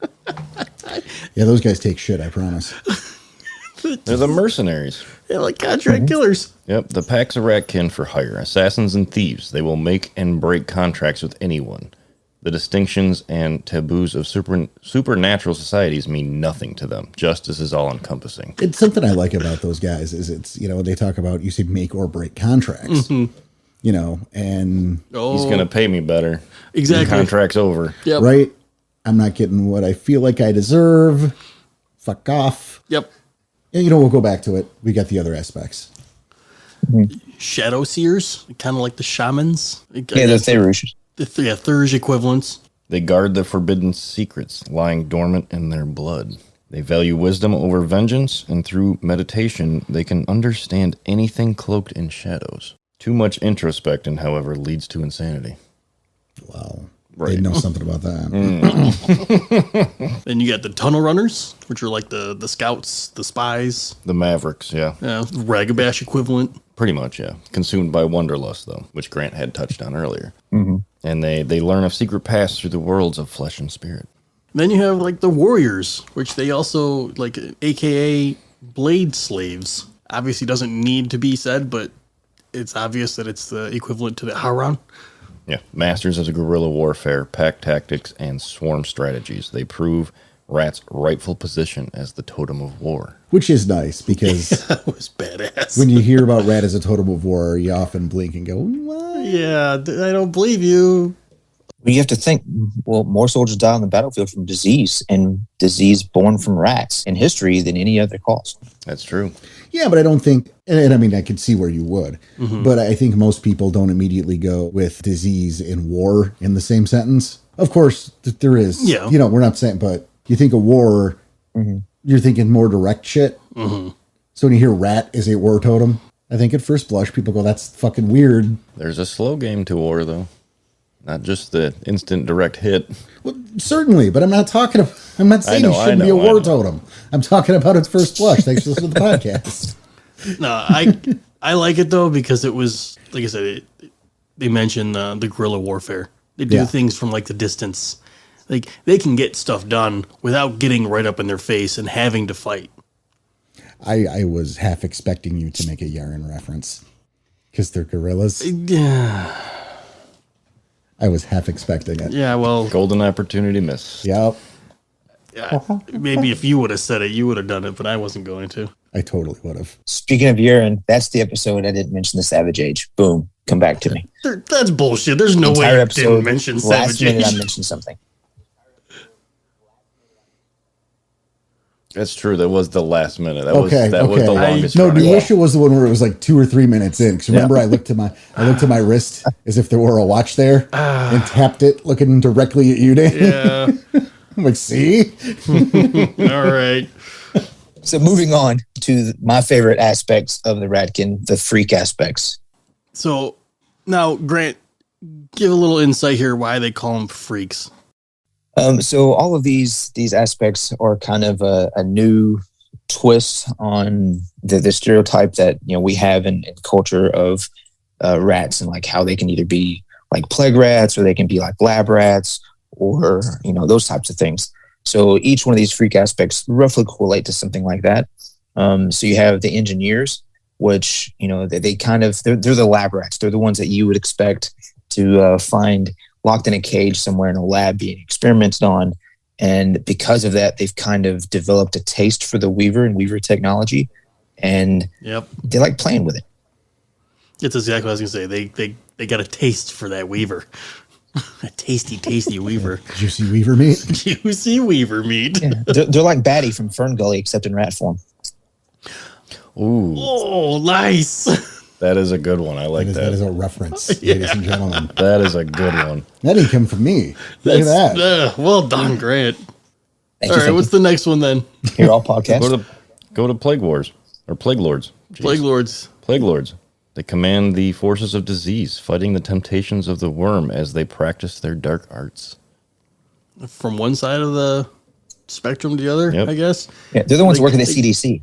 Yeah, those guys take shit, I promise. They're the mercenaries. Yeah, like contract killers. Yep, the packs of Ratkin for hire, assassins and thieves. They will make and break contracts with anyone. The distinctions and taboos of supernatural societies mean nothing to them. Justice is all-encompassing. It's something I like about those guys is it's, they talk about, you say make or break contracts, and... He's going to pay me better. Exactly. The contract's over. Yep. Right? I'm not getting what I feel like I deserve. Fuck off. Yep. And, we'll go back to it. We got the other aspects. Shadow seers, kind of like the shamans. Yeah, the Therush. The Therush equivalents. They guard the forbidden secrets lying dormant in their blood. They value wisdom over vengeance, and through meditation, they can understand anything cloaked in shadows. Too much introspection, however, leads to insanity. Wow. Right. They know something about that. Then you got the tunnel runners, which are like the scouts, the spies. The Mavericks, yeah. Ragabash equivalent. Pretty much, yeah. Consumed by wanderlust, though, which Grant had touched on earlier. And they learn of secret paths through the worlds of flesh and spirit. Then you have like the warriors, which they also like, AKA blade slaves. Obviously doesn't need to be said, but it's obvious that it's the equivalent to the Haran. Yeah, masters of guerrilla warfare, pack tactics, and swarm strategies. They prove Rat's rightful position as the totem of war. Which is nice, because That was badass. when you hear about Rat as a totem of war, you often blink and go, what? Yeah, I don't believe you. But you have to think, well, more soldiers die on the battlefield from disease, and disease born from rats in history than any other cause. That's true. Yeah, but I don't think, and I mean, I could see where you would, but I think most people don't immediately go with disease and war in the same sentence. Of course, there is. Yeah. We're not saying, but you think of war, you're thinking more direct shit. So when you hear rat is a war totem, I think at first blush, people go, that's fucking weird. There's a slow game to war, though. Not just the instant direct hit. Well, certainly, but I'm not saying it shouldn't be a war totem. I'm talking about its first blush. Thanks for listening to the podcast. No, I like it though, because it was, like I said, they mentioned the guerrilla warfare. They do things from like the distance. Like they can get stuff done without getting right up in their face and having to fight. I was half expecting you to make a Yaren reference because they're gorillas. Yeah. I was half expecting it. Yeah, well, Golden opportunity missed. Yep. maybe if you would have said it, you would have done it, but I wasn't going to. I totally would have. Speaking of urine, that's the episode I didn't mention the Savage Age. Boom. Come back to me. That's bullshit. There's no way I didn't mention Savage last minute I Age. mentioned something. That's true. That was the last minute. That was the longest. No, running. Nuisha was the one where it was like 2 or 3 minutes in. Because remember, I looked to my wrist as if there were a watch there and tapped it, looking directly at you, Dan. Yeah. I'm like, see? All right. So moving on to my favorite aspects of the Ratkin, the freak aspects. So now, Grant, give a little insight here why they call them freaks. So all of these aspects are kind of a new twist on the stereotype that we have in culture of rats, and like how they can either be like plague rats or they can be like lab rats or those types of things. So each one of these freak aspects roughly correlate to something like that. So you have the engineers, which they're the lab rats. They're the ones that you would expect to find locked in a cage somewhere in a lab being experimented on. And because of that, they've kind of developed a taste for the Weaver and Weaver technology. And they like playing with it. That's exactly what I was going to say. They got a taste for that Weaver. A tasty Weaver. Juicy Weaver meat. Juicy Weaver meat. Yeah. They're like Batty from Fern Gully, except in rat form. Ooh. Oh, nice. That is a good one. I like that. That is a reference, ladies and gentlemen. That is a good one. That didn't come from me. Look at that. Well done, Grant. Thank All you, right, thank what's the next one then? you. Here, all podcast. Go to Plague Wars or Plague Lords. Jeez. Plague Lords. Plague Lords. They command the forces of disease, fighting the temptations of the worm as they practice their dark arts. From one side of the spectrum to the other, Yep. I guess. Yeah, they're the ones working at CDC.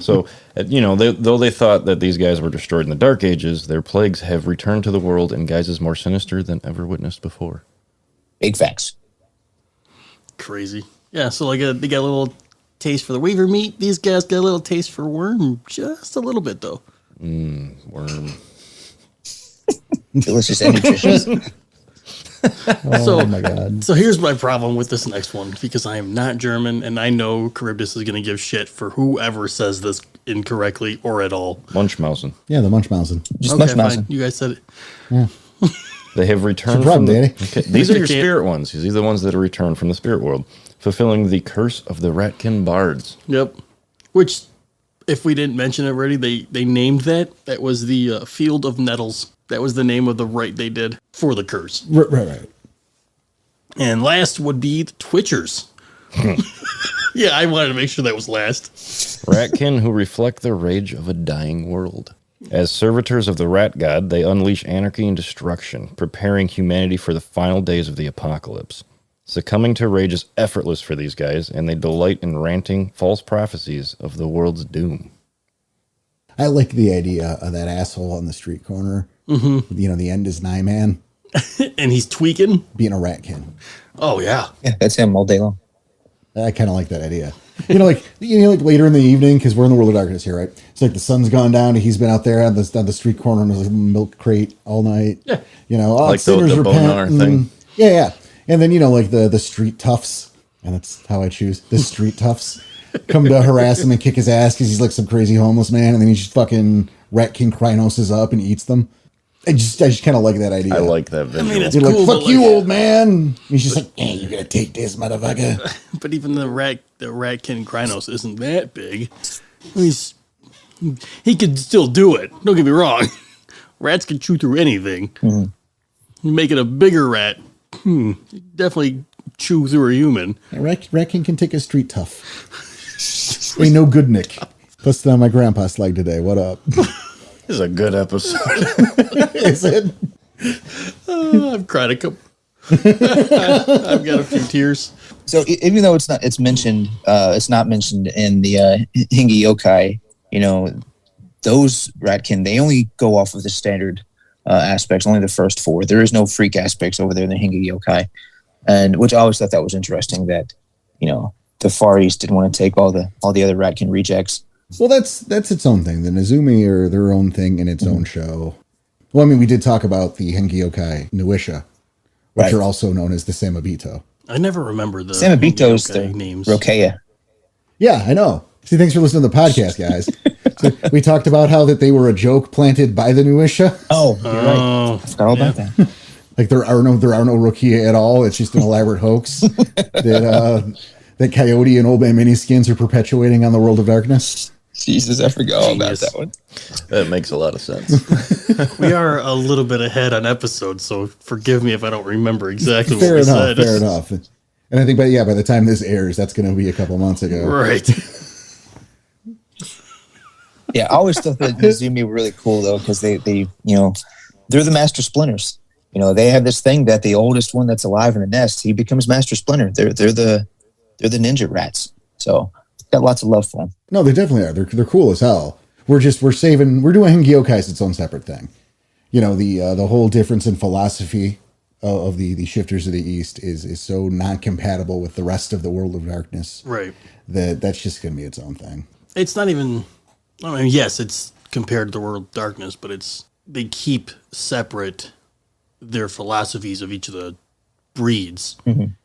So, though they thought that these guys were destroyed in the Dark Ages, their plagues have returned to the world in guises more sinister than ever witnessed before. Big facts. Crazy. Yeah, so like they got a little taste for the weaver meat. These guys got a little taste for worm, just a little bit though. Worm. Delicious and nutritious. Oh my God. So here's my problem with this next one, because I am not German, and I know Charybdis is going to give shit for whoever says this incorrectly or at all. Munchmausen. Yeah, the Munchmausen. Just Okay, much mouse. fine. You guys said it. They have returned What's your problem, from the, Danny? Okay, these are your Can't- spirit ones. These are the ones that are returned from the spirit world, fulfilling the curse of the Ratkin bards. Yep. Which, if we didn't mention it already, they named that. That was the Field of Nettles. That was the name of the rite they did for the curse. Right. And last would be the Twitchers. Yeah, I wanted to make sure that was last. Ratkin who reflect the rage of a dying world. As servitors of the rat god, they unleash anarchy and destruction, preparing humanity for the final days of the apocalypse. Succumbing to rage is effortless for these guys, and they delight in ranting false prophecies of the world's doom. I like the idea of that asshole on the street corner. Mm-hmm. You know, the end is nigh, man. And he's tweaking. Being a ratkin. Oh, yeah. Yeah, that's him all day long. I kind of like that idea. Like later in the evening, because we're in the world of darkness here, right? It's like the sun's gone down, and he's been out there on the street corner in his milk crate all night. Yeah. Like sinners the repent. Bonar thing. Yeah. And then, like the street toughs, and that's how I choose, the street toughs, come to harass him and kick his ass because he's like some crazy homeless man, and then he just fucking Ratkin Krynos up and eats them. I just kind of like that idea. I like that visual. it's You're cool, like, but fuck you, like- old man. He's just like, hey, you gotta take this, motherfucker. But even the Ratkin Krynos isn't that big. He could still do it. Don't get me wrong. Rats can chew through anything. Mm-hmm. You make it a bigger rat. Definitely chew through a human. Ratkin can take a street tough. Ain't no good, Nick. Busted on my grandpa's leg today. What up? This is a good episode. Is it? I've cried a couple. I've got a few tears. So even though it's not mentioned in the Hingi Yokai, those Ratkin, they only go off of the standard aspects, only the first four. There is no freak aspects over there in the Hingi Yokai, and which I always thought that was interesting that the Far East didn't want to take all the other Ratkin rejects. Well, that's its own thing. The Nezumi are their own thing in its own show. Well, I mean, we did talk about the Hengi Yokai Nuisha, which Right. are also known as the Samabito. I never remember the Samabito's the names. Rokea. Yeah, I know. See, thanks for listening to the podcast, guys. So we talked about how that they were a joke planted by the Nuisha. Oh, you're right. I forgot all about that. Like there are no Rokia at all. It's just an elaborate hoax that Coyote and Old Man Miniskins are perpetuating on the World of Darkness. Jesus, I forgot all about Genius. that one. That makes a lot of sense. We are a little bit ahead on episodes, so forgive me if I don't remember exactly Fair what we enough, said. fair enough. And I think, by the time this airs, that's going to be a couple months ago. Right. Yeah, I always thought that Nezumi were really cool though, because they they're the Master Splinters. They have this thing that the oldest one that's alive in the nest, he becomes Master Splinter. They're the ninja rats. So got lots of love for them. No, they definitely are. They're cool as hell. We're doing Hengyokai as its own separate thing. The whole difference in philosophy of the shifters of the East is so non-compatible with the rest of the World of Darkness Right. that's just going to be its own thing. It's not even. I mean, yes, it's compared to the World of Darkness, but they keep separate their philosophies of each of the breeds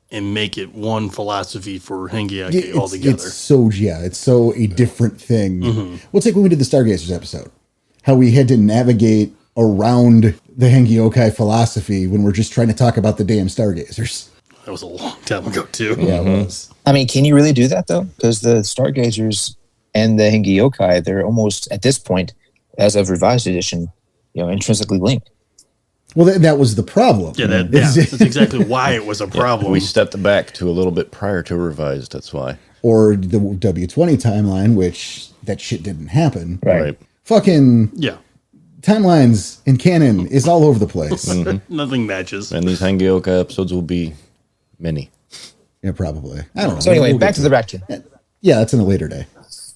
and make it one philosophy for Hengiaki altogether. It's so a different thing. Well, it's like when we did the Stargazers episode, how we had to navigate around the Hengyokai philosophy when we're just trying to talk about the damn Stargazers. That was a long time ago, too. Yeah, it was. I mean, can you really do that though? Because the Stargazers and the Hengi Yokai, they're almost, at this point, as of revised edition, intrinsically linked. Well, that was the problem. Yeah, that's exactly why it was a problem. We stepped back to a little bit prior to revised, that's why. Or the W20 timeline, which that shit didn't happen. Right. Fucking timelines in canon is all over the place. Nothing matches. And these Hangyoka episodes will be many. Yeah, probably. I don't know. So anyway, back to the Ratkin. Yeah, that's in a later day.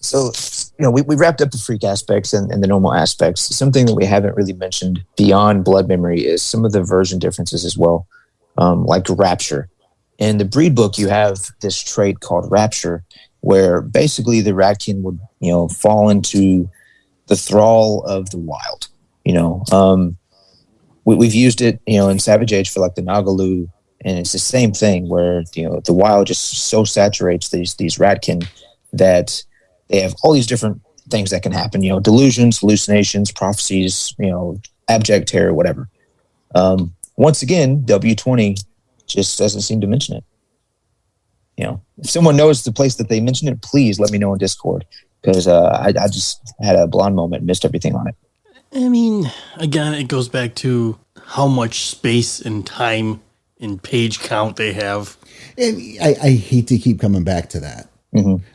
So, we wrapped up the freak aspects and the normal aspects. Something that we haven't really mentioned beyond blood memory is some of the version differences as well, like rapture. In the breed book, you have this trait called rapture, where basically the Ratkin would, fall into the thrall of the wild. We've used it, in Savage Age for like the Nagalu, and it's the same thing where, the wild just so saturates these Ratkin that they have all these different things that can happen, delusions, hallucinations, prophecies, abject terror, whatever. Once again, W20 just doesn't seem to mention it. If someone knows the place that they mention it, please let me know in Discord, because I just had a blonde moment and missed everything on it. I mean, again, it goes back to how much space and time and page count they have. And I hate to keep coming back to that,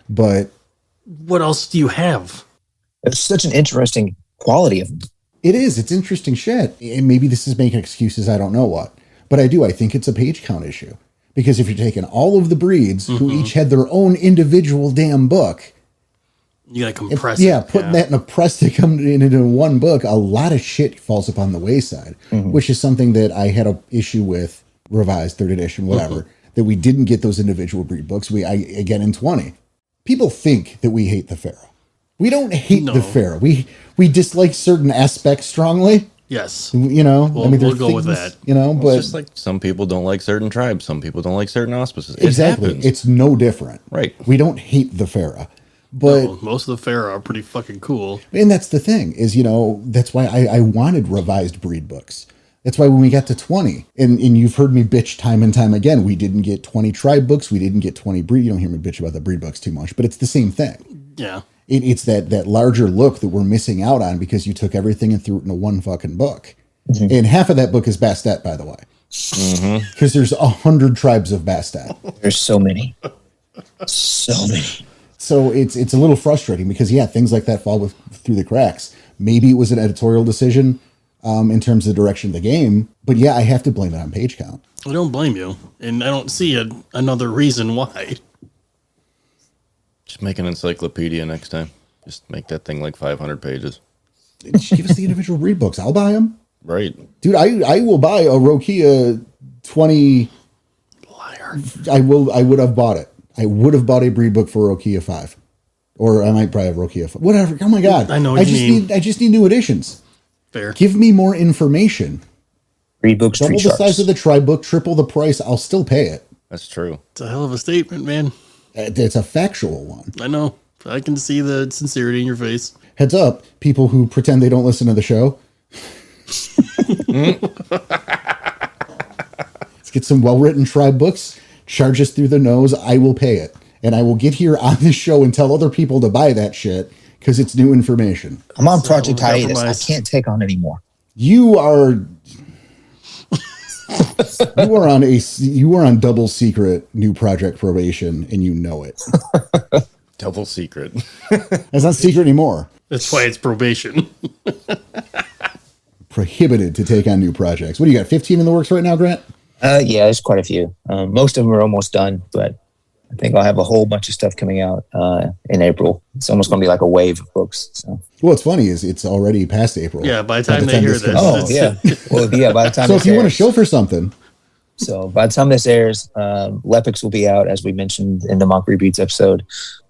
but what else do you have? It's such an interesting quality of them. It is. It's interesting shit. And maybe this is making excuses. I don't know what. But I think it's a page count issue. Because if you're taking all of the breeds who each had their own individual damn book. You got to compress it. Putting that in a press to come into one book, a lot of shit falls upon the wayside. Which is something that I had an issue with revised 3rd edition, whatever. That we didn't get those individual breed books. Again, in 20. People think that we hate the Fera. We don't hate the Fera. We dislike certain aspects strongly. Yes. We'll go with that. But it's just like some people don't like certain tribes. Some people don't like certain auspices. Exactly. It's no different. Right. We don't hate the Fera. But most of the Fera are pretty fucking cool. And that's the thing is, that's why I wanted revised breed books. That's why when we got to 20, and you've heard me bitch time and time again, we didn't get 20 tribe books, we didn't get 20 breed. You don't hear me bitch about the breed books too much, but it's the same thing. Yeah. It's that larger look that we're missing out on because you took everything and threw it into one fucking book. And half of that book is Bastet, by the way. Because there's 100 tribes of Bastet. There's so many. So many. So it's a little frustrating because, things like that fall through the cracks. Maybe it was an editorial decision. In terms of the direction of the game. But I have to blame it on page count. I don't blame you. And I don't see another reason why. Just make an encyclopedia next time. Just make that thing like 500 pages. Just give us the individual breed books. I'll buy them. Right. Dude, I will buy a Rokia 20. Liar. I would have bought it. I would have bought a breed book for Rokia 5. Or I might probably have Rokia 5. Whatever. Oh my God. I know what you mean. I just need new editions. Fair. Give me more information. Breed books, double the size of the tribe book, triple the price. I'll still pay it. That's true. It's a hell of a statement, man. It's a factual one. I know. I can see the sincerity in your face. Heads up, people who pretend they don't listen to the show. Let's get some well-written tribe books. Charge us through the nose. I will pay it. And I will get here on this show and tell other people to buy that shit. Because it's new information. I'm on Project Hiatus. I can't take on anymore. You are on double secret new project probation, and you know it. Double secret. That's not secret anymore. That's why it's probation. Prohibited to take on new projects. What do you got? 15 in the works right now, Grant? There's quite a few. Most of them are almost done, but I think I'll have a whole bunch of stuff coming out in April. It's almost going to be like a wave of books. So. What's funny is it's already past April. Yeah, by the time they hear this. Oh, yeah. Well, by the time so if you want to show for something. So by the time this airs, Lepix will be out, as we mentioned in the Mock Reboots episode.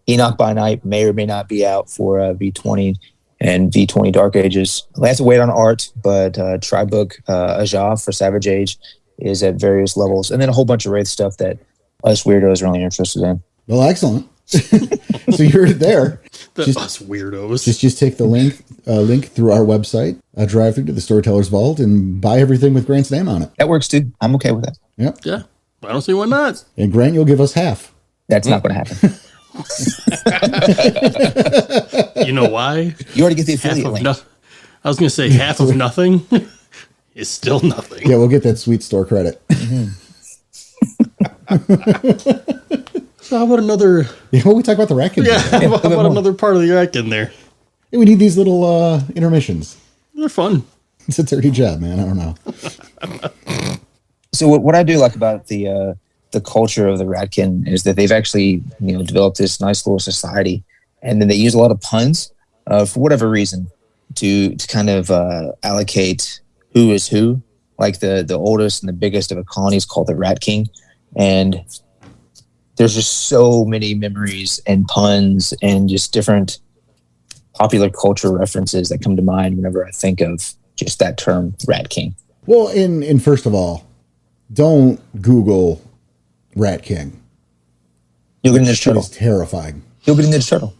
Enoch by Night may or may not be out for V20 and V20 Dark Ages. I have to wait on art, but Tribook Ajav for Savage Age is at various levels. And then a whole bunch of Wraith stuff that us weirdos are only interested in. Well, excellent. So you heard it there. Us weirdos. Just take the link through our website, drive through to the Storyteller's Vault, and buy everything with Grant's name on it. That works, dude. I'm okay with that. Yep. Yeah. I don't see why not. And Grant, you'll give us half. That's not going to happen. You know why? You already get the affiliate link. I was going to say half of nothing is still nothing. Yeah, we'll get that sweet store credit. So how about another... Yeah, well, we talk about the Ratkin. Yeah, how about another part of the Ratkin there? Hey, we need these little intermissions. They're fun. It's a dirty job, man. I don't know. So what I do like about the culture of the Ratkin is that they've actually developed this nice little society, and then they use a lot of puns for whatever reason to kind of allocate who is who. Like the oldest and the biggest of a colony is called the Rat King, and there's just so many memories and puns and just different popular culture references that come to mind whenever I think of just that term, Rat King. Well, and first of all, don't Google Rat King. You'll get a Ninja Turtle. It's terrifying. You'll get a Ninja Turtle.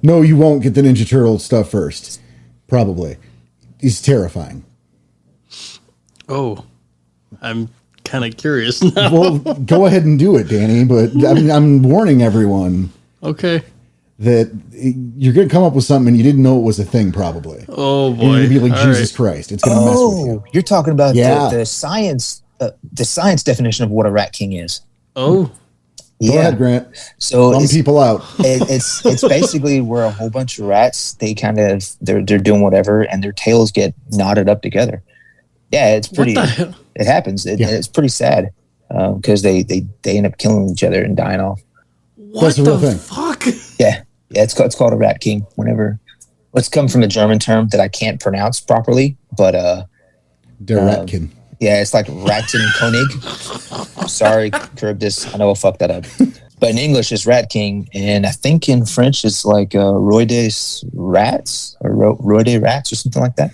No, you won't get the Ninja Turtle stuff first. Probably. He's terrifying. Oh, I'm kind of curious now. Well, go ahead and do it, Danny. But I'm warning everyone Okay. that you're going to come up with something and you didn't know it was a thing, probably. Oh, And boy. you're going to be like, All Jesus right. Christ. It's going to mess with you. You're talking about Yeah. the science definition of what a Rat King is. Oh, Go ahead, Grant. So Bum people out. it's basically where a whole bunch of rats, they're doing whatever and their tails get knotted up together. Yeah, it's pretty. what the hell? It happens. It's pretty sad because they end up killing each other and dying off. What That's the real the thing. fuck? Yeah, it's called a Rat King. It's come from a German term that I can't pronounce properly, but Der Ratkin. yeah, it's like Ratkin Konig. Sorry, Charybdis. I know I fucked that up. But in English, it's Rat King, and I think in French, it's like Roi des Rats or Roi des Rats or something like that.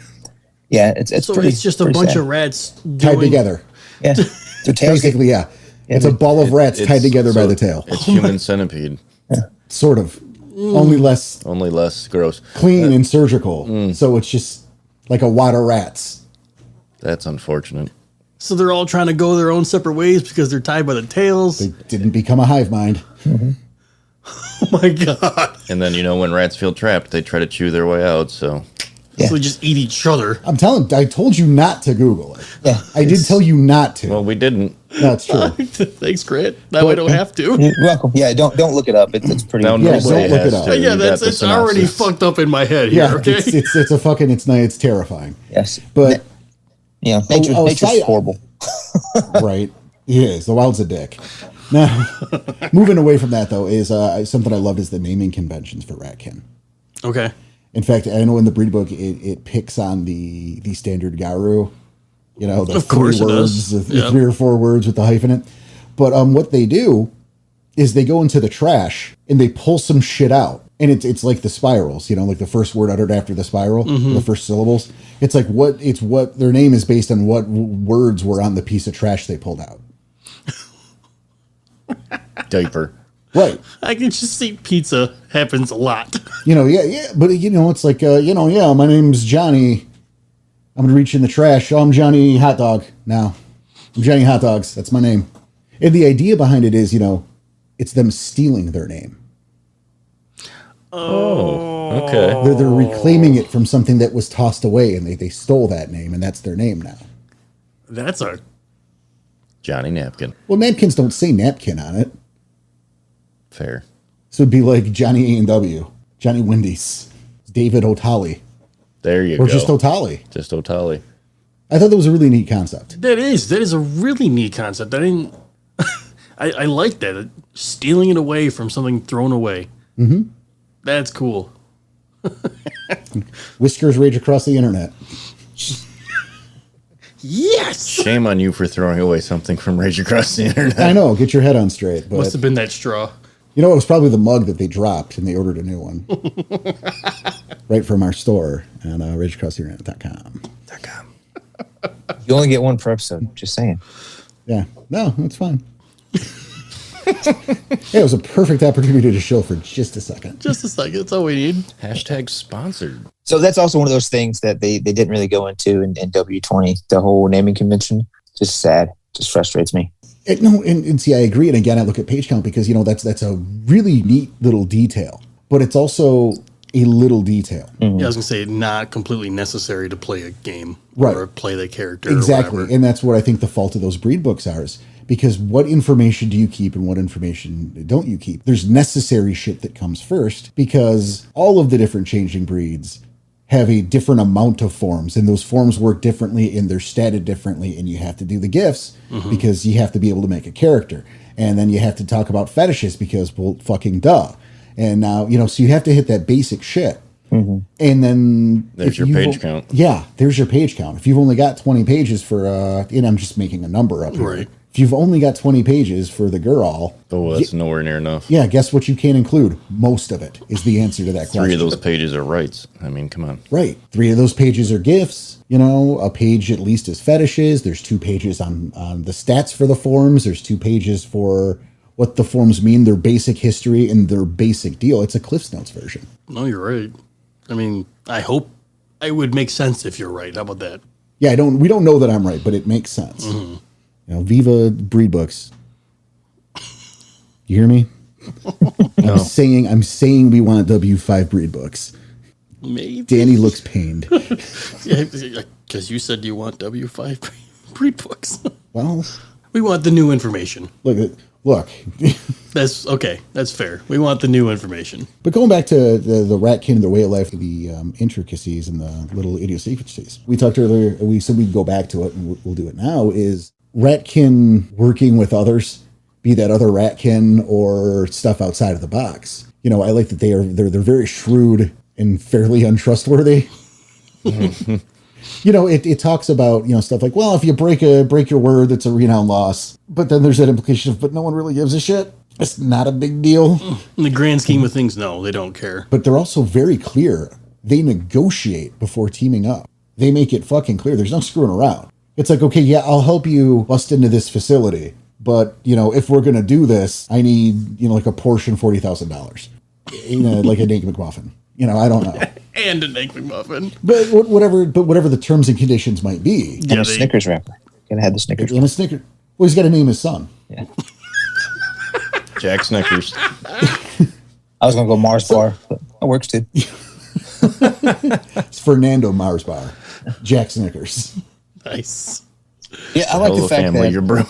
Yeah, it's So pretty. it's just a pretty bunch sad. of rats Tied together. Yeah, their tails get, Basically, yeah. It's a ball of rats tied together by the tail. It's human centipede, Sort of. Only less only less gross. clean and surgical. So it's just like a wad of rats. That's unfortunate. So they're all trying to go their own separate ways because they're tied by the tails. They didn't become a hive mind. Oh my god! And then when rats feel trapped, they try to chew their way out. So Yeah. So they just eat each other. I told you not to Google it. Yeah, I did tell you not to. well, we didn't. That's true. Thanks, Grant. Now I don't have to. you're welcome. Yeah, don't look it up. It's pretty. Now Yeah, nobody don't look has it up. to. Yeah, You got the it's already synopsis. fucked up in my head here. Yeah, Okay. it's a fucking, it's terrifying. Yes, But, nature's horrible. right, it is. The wild's a dick. Now, moving away from that, though, is something I loved is the naming conventions for Ratkin. Okay. In fact, I know in the breed book, it picks on the standard Garu. The Of course three it words, does. the Yeah. 3 or 4 words with the hyphen in it. But what they do is they go into the trash and they pull some shit out. And it's like the spirals, like the first word uttered after the spiral, the first syllables. It's like what their name is based on what words were on the piece of trash they pulled out. Diaper. Right. I can just see pizza happens a lot. Yeah. But, it's like, my name's Johnny. I'm going to reach in the trash. Oh, I'm Johnny Hot Dog now. I'm Johnny Hot Dogs. That's my name. And the idea behind it is, it's them stealing their name. Oh, okay. They're reclaiming it from something that was tossed away, and they stole that name, and that's their name now. That's a Johnny Napkin. Well, napkins don't say napkin on it. Fair. So it'd be like Johnny A&W, Johnny Wendy's, David O'Talley, There you or go. just O'Talley. Just O'Talley. I thought that was a really neat concept. that is a really neat concept. I didn't. I like that, stealing it away from something thrown away. Mm-hmm. That's cool. Whiskers rage across the internet. Yes. Shame on you for throwing away something from Rage Across the Internet. I know, get your head on straight. But Must have been that straw. it was probably the mug that they dropped, and they ordered a new one. Right from our store on rageacrosstheinternet.com. You only get one per episode. Just saying. Yeah, no, that's fine. It was a perfect opportunity to show for just a second. Just a second. That's all we need. Hashtag sponsored. So that's also one of those things that they didn't really go into in W20. The whole naming convention. Just sad. Just frustrates me. And see, I agree. And again, I look at page count because, that's a really neat little detail, but it's also a little detail. Yeah, I was going to say not completely necessary to play a game Right. or play the character. Exactly. Or whatever. And that's what I think the fault of those breed books are, is because what information do you keep and what information don't you keep? There's necessary shit that comes first because all of the different changing breeds have a different amount of forms, and those forms work differently and they're statted differently, and you have to do the gifts because you have to be able to make a character. And then you have to talk about fetishes because, well, fucking duh. And now, so you have to hit that basic shit. And then There's your page count. Yeah, there's your page count. If you've only got 20 pages for, and I'm just making a number up here. Right. If you've only got 20 pages for the girl, Oh, that's nowhere near enough. yeah, guess what you can't include? Most of it is the answer to that question. 3 of those pages are rights. I mean, come on. Right. 3 of those pages are gifts. A page at least is fetishes. There's 2 pages on the stats for the forms. There's 2 pages for what the forms mean, their basic history, and their basic deal. It's a Cliff's Notes version. No, you're right. I mean, I hope it would make sense if you're right. How about that? Yeah, we don't know that I'm right, but it makes sense. Viva breed books. You hear me? No. I'm saying we want W5 breed books. Maybe. Danny looks pained. Because you said you want W5 breed books. Well, We want the new information. look. That's okay. That's fair. We want the new information. But going back to the Ratkin and their way of life, the intricacies and the little idiosyncrasies. We talked earlier, we said we'd go back to it, and we'll do it now, is Ratkin working with others, be that other Ratkin or stuff outside of the box. I like that they're very shrewd and fairly untrustworthy. It talks about, stuff like, well, if you break your word, that's a renown loss. But then there's that implication of, but no one really gives a shit. It's not a big deal. In the grand scheme of things, no, they don't care. But they're also very clear. They negotiate before teaming up. They make it fucking clear. There's no screwing around. It's like, okay, yeah, I'll help you bust into this facility. But, if we're going to do this, I need, like a portion, $40,000. Like an Egg McMuffin. I don't know. And an Egg McMuffin. But whatever the terms and conditions might be. And a Snickers wrapper. Gonna have the Snickers. And a Snickers. Well, he's got to name his son. Yeah. Jack Snickers. I was gonna go Mars bar, but that works too. It's Fernando Mars Bar. Jack Snickers. Nice. Yeah, I like the fact family that you're brewing.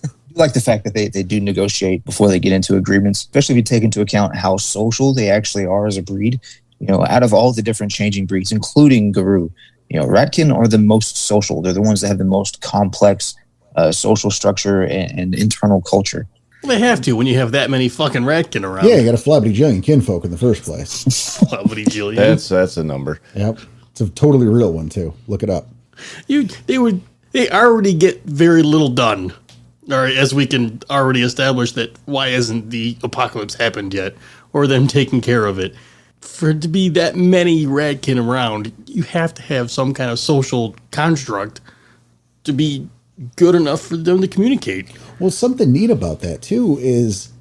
I like the fact that they do negotiate before they get into agreements, especially if you take into account how social they actually are as a breed. Out of all the different changing breeds, including Guru, Ratkin are the most social. They're the ones that have the most complex social structure and internal culture. They have to when you have that many fucking Ratkin around. Yeah, you got a flabberjillion kinfolk in the first place. Lovely Jillian. That's a number. Yep. It's a totally real one, too. Look it up. They already get very little done. Or as we can already establish that why hasn't the apocalypse happened yet? Or them taking care of it. For it to be that many Ratkin around, you have to have some kind of social construct to be good enough for them to communicate. Well, something neat about that, too, is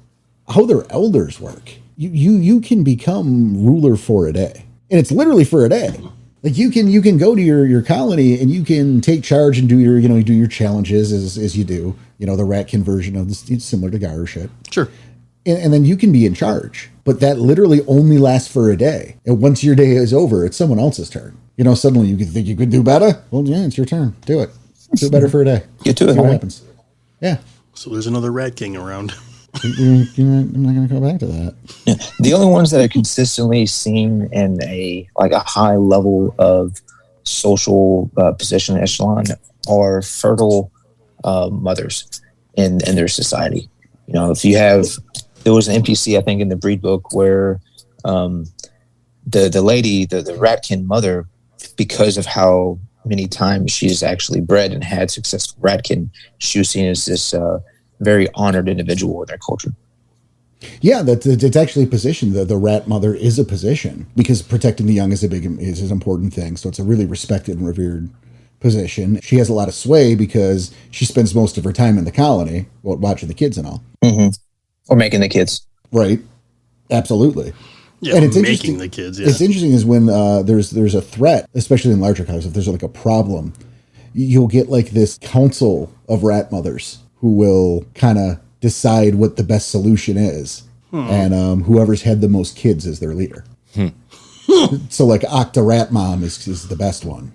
how their elders work. You can become ruler for a day. And it's literally for a day. Like you can go to your colony and you can take charge and do your challenges as you do. The Ratkin version of this, it's similar to Gyro shit. Sure. And then you can be in charge. But that literally only lasts for a day. And once your day is over, it's someone else's turn. Suddenly you could think you could do better. Well, yeah, it's your turn. Do it. Do better for a day. Get to it. See what happens. Yeah. So there's another Rat King around. I'm not going to go back to that. Yeah. The only ones that are consistently seen in a high level of social position echelon are fertile mothers in their society. If you have, there was an NPC I think in the breed book where the lady, the Ratkin mother, because of how many times she's actually bred and had successful Ratkin, she was seen as this very honored individual in their culture. Yeah, it's actually a position. The rat mother is a position because protecting the young is an important thing. So it's a really respected and revered position. She has a lot of sway because she spends most of her time in the colony, watching the kids and all. Mm-hmm. Or making the kids. Right. Absolutely. Yeah, and it's making the kids. Yeah. It's interesting is when there's a threat, especially in larger colonies, if there's like a problem, you'll get like this council of rat mothers who will kind of decide what the best solution is. And whoever's had the most kids is their leader. So like Octa-Rat Mom is the best one.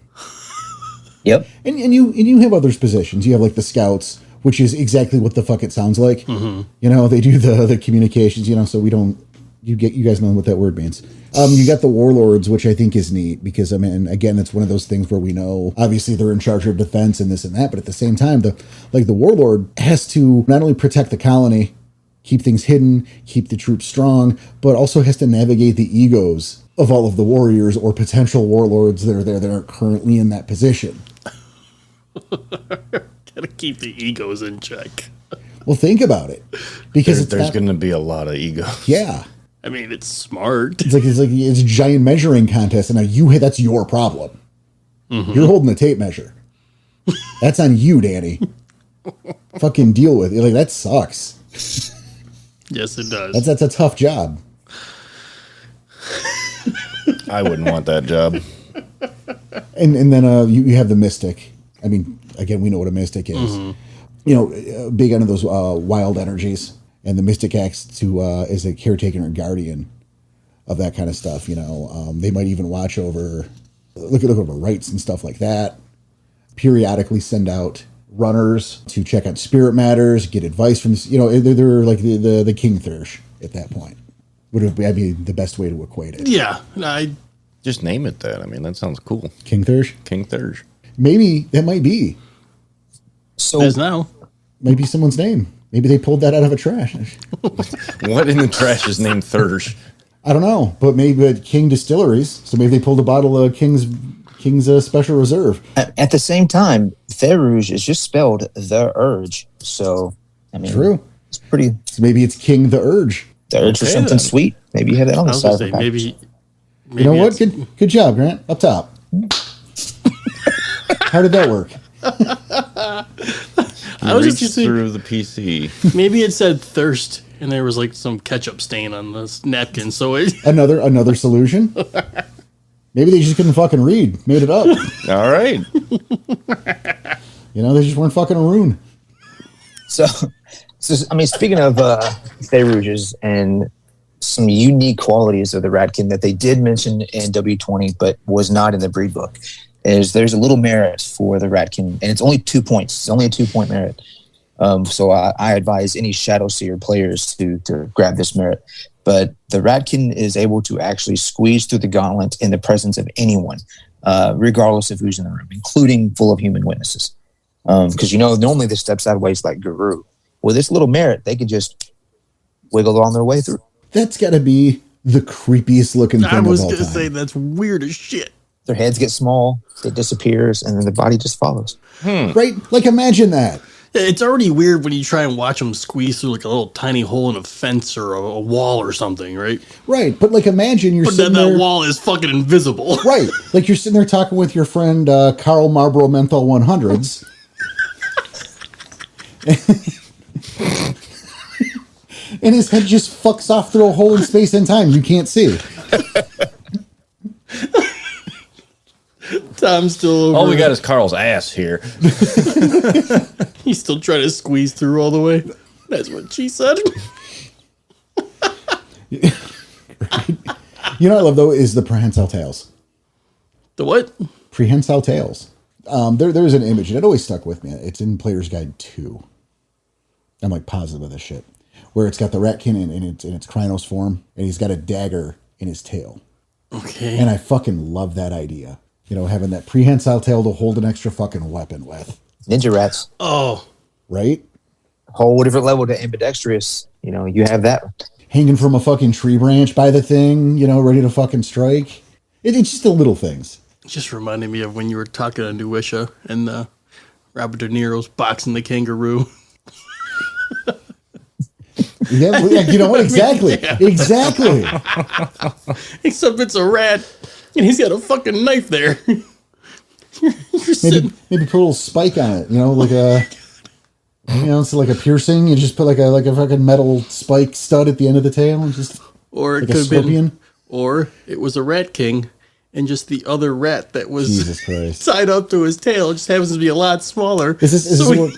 Yep. And you have others positions. You have like the scouts, which is exactly what the fuck it sounds like. You know, they do the communications, you know, so we don't, you guys know what that word means. You got the warlords, which I think is neat because, I mean, again, it's one of those things where we know obviously they're in charge of defense and this and that, but at the same time, the warlord has to not only protect the colony, keep things hidden, keep the troops strong, but also has to navigate the egos of all of the warriors or potential warlords that are there that aren't currently in that position. Gotta keep the egos in check. Well, think about it, because there's going to be a lot of egos. Yeah. I mean, it's smart. It's a giant measuring contest, and now that's your problem. You're holding the tape measure. That's on you, Danny. Fucking deal with it. Like, that sucks. Yes, it does. That's a tough job. I wouldn't want that job. And then you have the mystic. I mean, again, we know what a mystic is. You know, big under those wild energies. And the mystic acts to as a caretaker and guardian of that kind of stuff. You know, they might even watch over, look over rites and stuff like that. Periodically send out runners to check on spirit matters, get advice from, you know, they're like the King Thursh at that point. Would be the best way to equate it. Yeah, Just name it that. I mean, that sounds cool. King Thursh? King Thursh. Maybe that might be. So as now. Maybe someone's name. Maybe they pulled that out of a trash. What in the trash is named Thursh? I don't know, but maybe King Distilleries. So maybe they pulled a bottle of King's Special Reserve. at the same time, Therouge is just spelled the Urge. So I mean, True. It's pretty. So maybe it's King the Urge. The Urge for something then. sweet. Maybe you have that on I the was side. gonna of the say package. maybe You know what? Good job, Grant. Up top. How did that work? I was just Reached thinking, through the PC. maybe it said thirst, and there was like some ketchup stain on this napkin. So it, Another solution? Maybe they just couldn't fucking read. Made it up. All right. You know, they just weren't fucking a rune. So I mean, speaking of Therouges and some unique qualities of the Ratkin that they did mention in W20, but was not in the breed book, is there's a little merit for the Ratkin, and it's only 2 points. It's only a 2-point merit. So I advise any Shadow Seer players to grab this merit. But the Ratkin is able to actually squeeze through the gauntlet in the presence of anyone, regardless of who's in the room, including full of human witnesses. Because, you know, normally this steps out of ways like Guru. With this little merit, they can just wiggle on their way through. That's got to be the creepiest looking thing I was of all gonna time. say that's weird as shit. Their heads get small, it disappears, and then the body just follows. Right? Like, imagine that. It's already weird when you try and watch them squeeze through like a little tiny hole in a fence or a wall or something, right? Right. But, like, imagine you're But sitting then that there. wall is fucking invisible. Right. Like, you're sitting there talking with your friend Carl Marlboro Menthol 100s. And his head just fucks off through a hole in space and time you can't see. Tom's still over. All we got is Carl's ass here. He's still trying to squeeze through all the way. That's what she said. You know what I love, though, is the prehensile tails. The what? Prehensile tails. There's an image, and it always stuck with me. It's in Player's Guide 2. I'm like positive of this shit. Where it's got the Ratkin in its Krynos form, and he's got a dagger in his tail. Okay. And I fucking love that idea. You know, having that prehensile tail to hold an extra fucking weapon with. Ninja rats, Oh, Right? whole different level to ambidextrous. You know, you have that. Hanging from a fucking tree branch by the thing, you know, ready to fucking strike. It's just the little things. just reminded me of when you were talking to Nuisha and Robert De Niro's boxing the kangaroo. Yeah, you know what? Exactly. Yeah. Exactly. Except it's a rat, and he's got a fucking knife there. You're sitting, Maybe put a little spike on it, you know, like a, you know, it's like a piercing. You just put like a fucking metal spike stud at the end of the tail, and just or it like a could have been, scorpion. or it was a rat king, and just the other rat that was Jesus Christ. tied up to his tail just happens to be a lot smaller. Is this what we're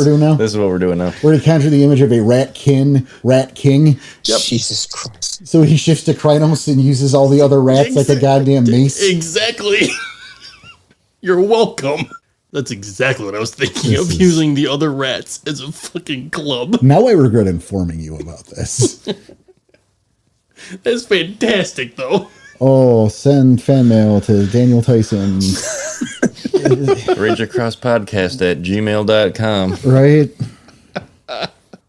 doing now? This is what we're doing now. We're going to conjure the image of a rat king. Yep. Jesus Christ. So he shifts to Krynos and uses all the other rats like a goddamn mace. Exactly. You're welcome. That's exactly what I was thinking of, using the other rats as a fucking club. Now I regret informing you about this. That's fantastic, though. Oh, send fan mail to Daniel Tyson. RageAcrossPodcast at gmail.com. Right?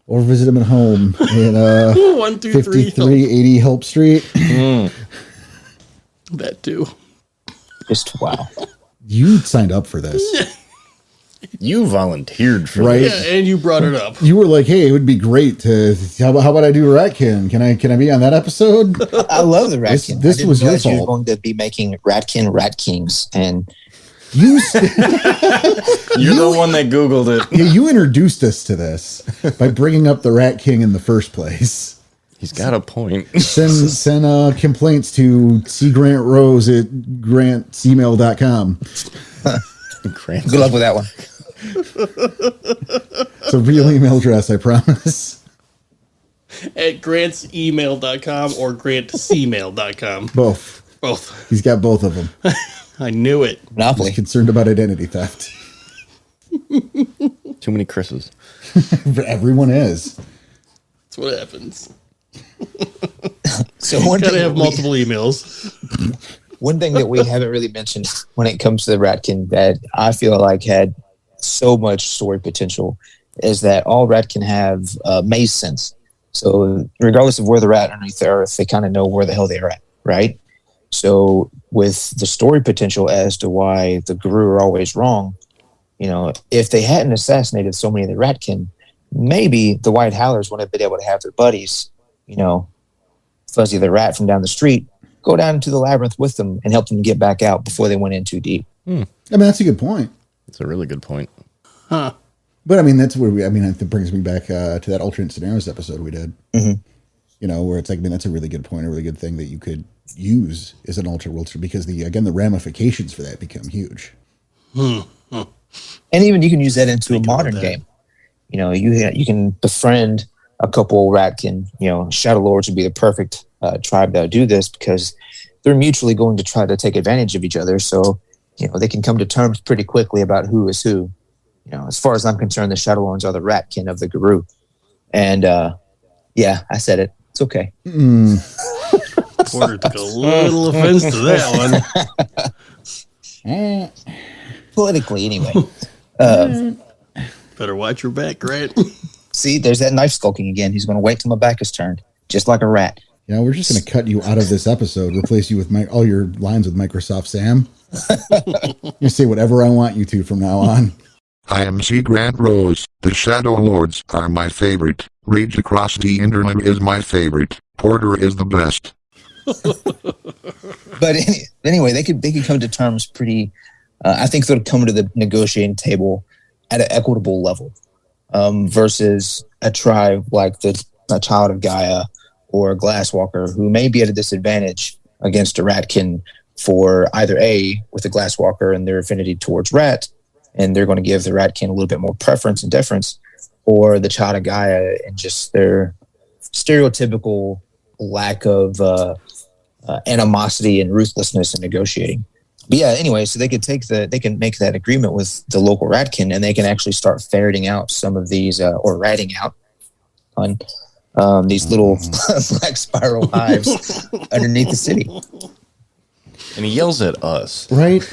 Or visit him at home in 5380 Help Street. That too. Just wow. You signed up for this. You volunteered for Right. this. Yeah, and you brought it up. You were like, hey, it would be great to. How about I do Ratkin? Can I be on that episode? I love the Ratkin. This I didn't was your realize you were fault. going to be making Ratkin Rat Kings, and You You're the one that Googled it. yeah, you introduced us to this by bringing up the Rat King in the first place. He's got a point. Send complaints to cgrantrose at grantcmail.com. good luck with that one. It's a real email address, I promise. At grantsemail.com or grantcmail.com. Both. Both. He's got both of them. I knew it. Monopoly. He's concerned about identity theft. Too many Chris's. Everyone is. That's what happens. So one Gotta thing, have multiple emails. one thing that we haven't really mentioned when it comes to the Ratkin that I feel like had so much story potential is that all Ratkin have maze sense. So regardless of where they're at underneath the earth, they kind of know where the hell they are at, right? So with the story potential as to why the Guru are always wrong, you know, if they hadn't assassinated so many of the Ratkin, maybe the White Howlers wouldn't have been able to have their buddies, you know, Fuzzy the Rat from down the street, go down into the labyrinth with them and help them get back out before they went in too deep. I mean, that's a good point. It's a really good point. Huh. But I mean, that's where it brings me back to that alternate scenarios episode we did. Mm-hmm. You know, where it's like, I mean, that's a really good point, a really good thing that you could use as an alternate world because the ramifications for that become huge. And even you can use that into a modern that. game. You know, you can befriend a couple Ratkin. You know, Shadow Lords would be the perfect tribe that would do this because they're mutually going to try to take advantage of each other. So, you know, they can come to terms pretty quickly about who is who. You know, as far as I'm concerned, the Shadow Lords are the Ratkin of the Guru. And yeah, I said it. It's okay. Porter took a little offense to that one. Politically, anyway. Better watch your back, Grant. See, there's that knife skulking again. He's going to wait till my back is turned, just like a rat. You know, we're just going to cut you out of this episode, replace you with all your lines with Microsoft Sam. You say whatever I want you to from now on. I am C. Grant Rose. The Shadow Lords are my favorite. Rage Across the Internet is my favorite. Porter is the best. But anyway, they could come to terms pretty. I think they'll come to the negotiating table at an equitable level versus a tribe like a Child of Gaia or a Glasswalker who may be at a disadvantage against a Ratkin for either A, with the Glasswalker and their affinity towards rat, and they're going to give the Ratkin a little bit more preference and deference, or the Child of Gaia and just their stereotypical lack of animosity and ruthlessness in negotiating. But yeah, anyway, so they can make that agreement with the local Ratkin, and they can actually start ferreting out some of these, or ratting out on these little black spiral hives underneath the city. And he yells at us. Right?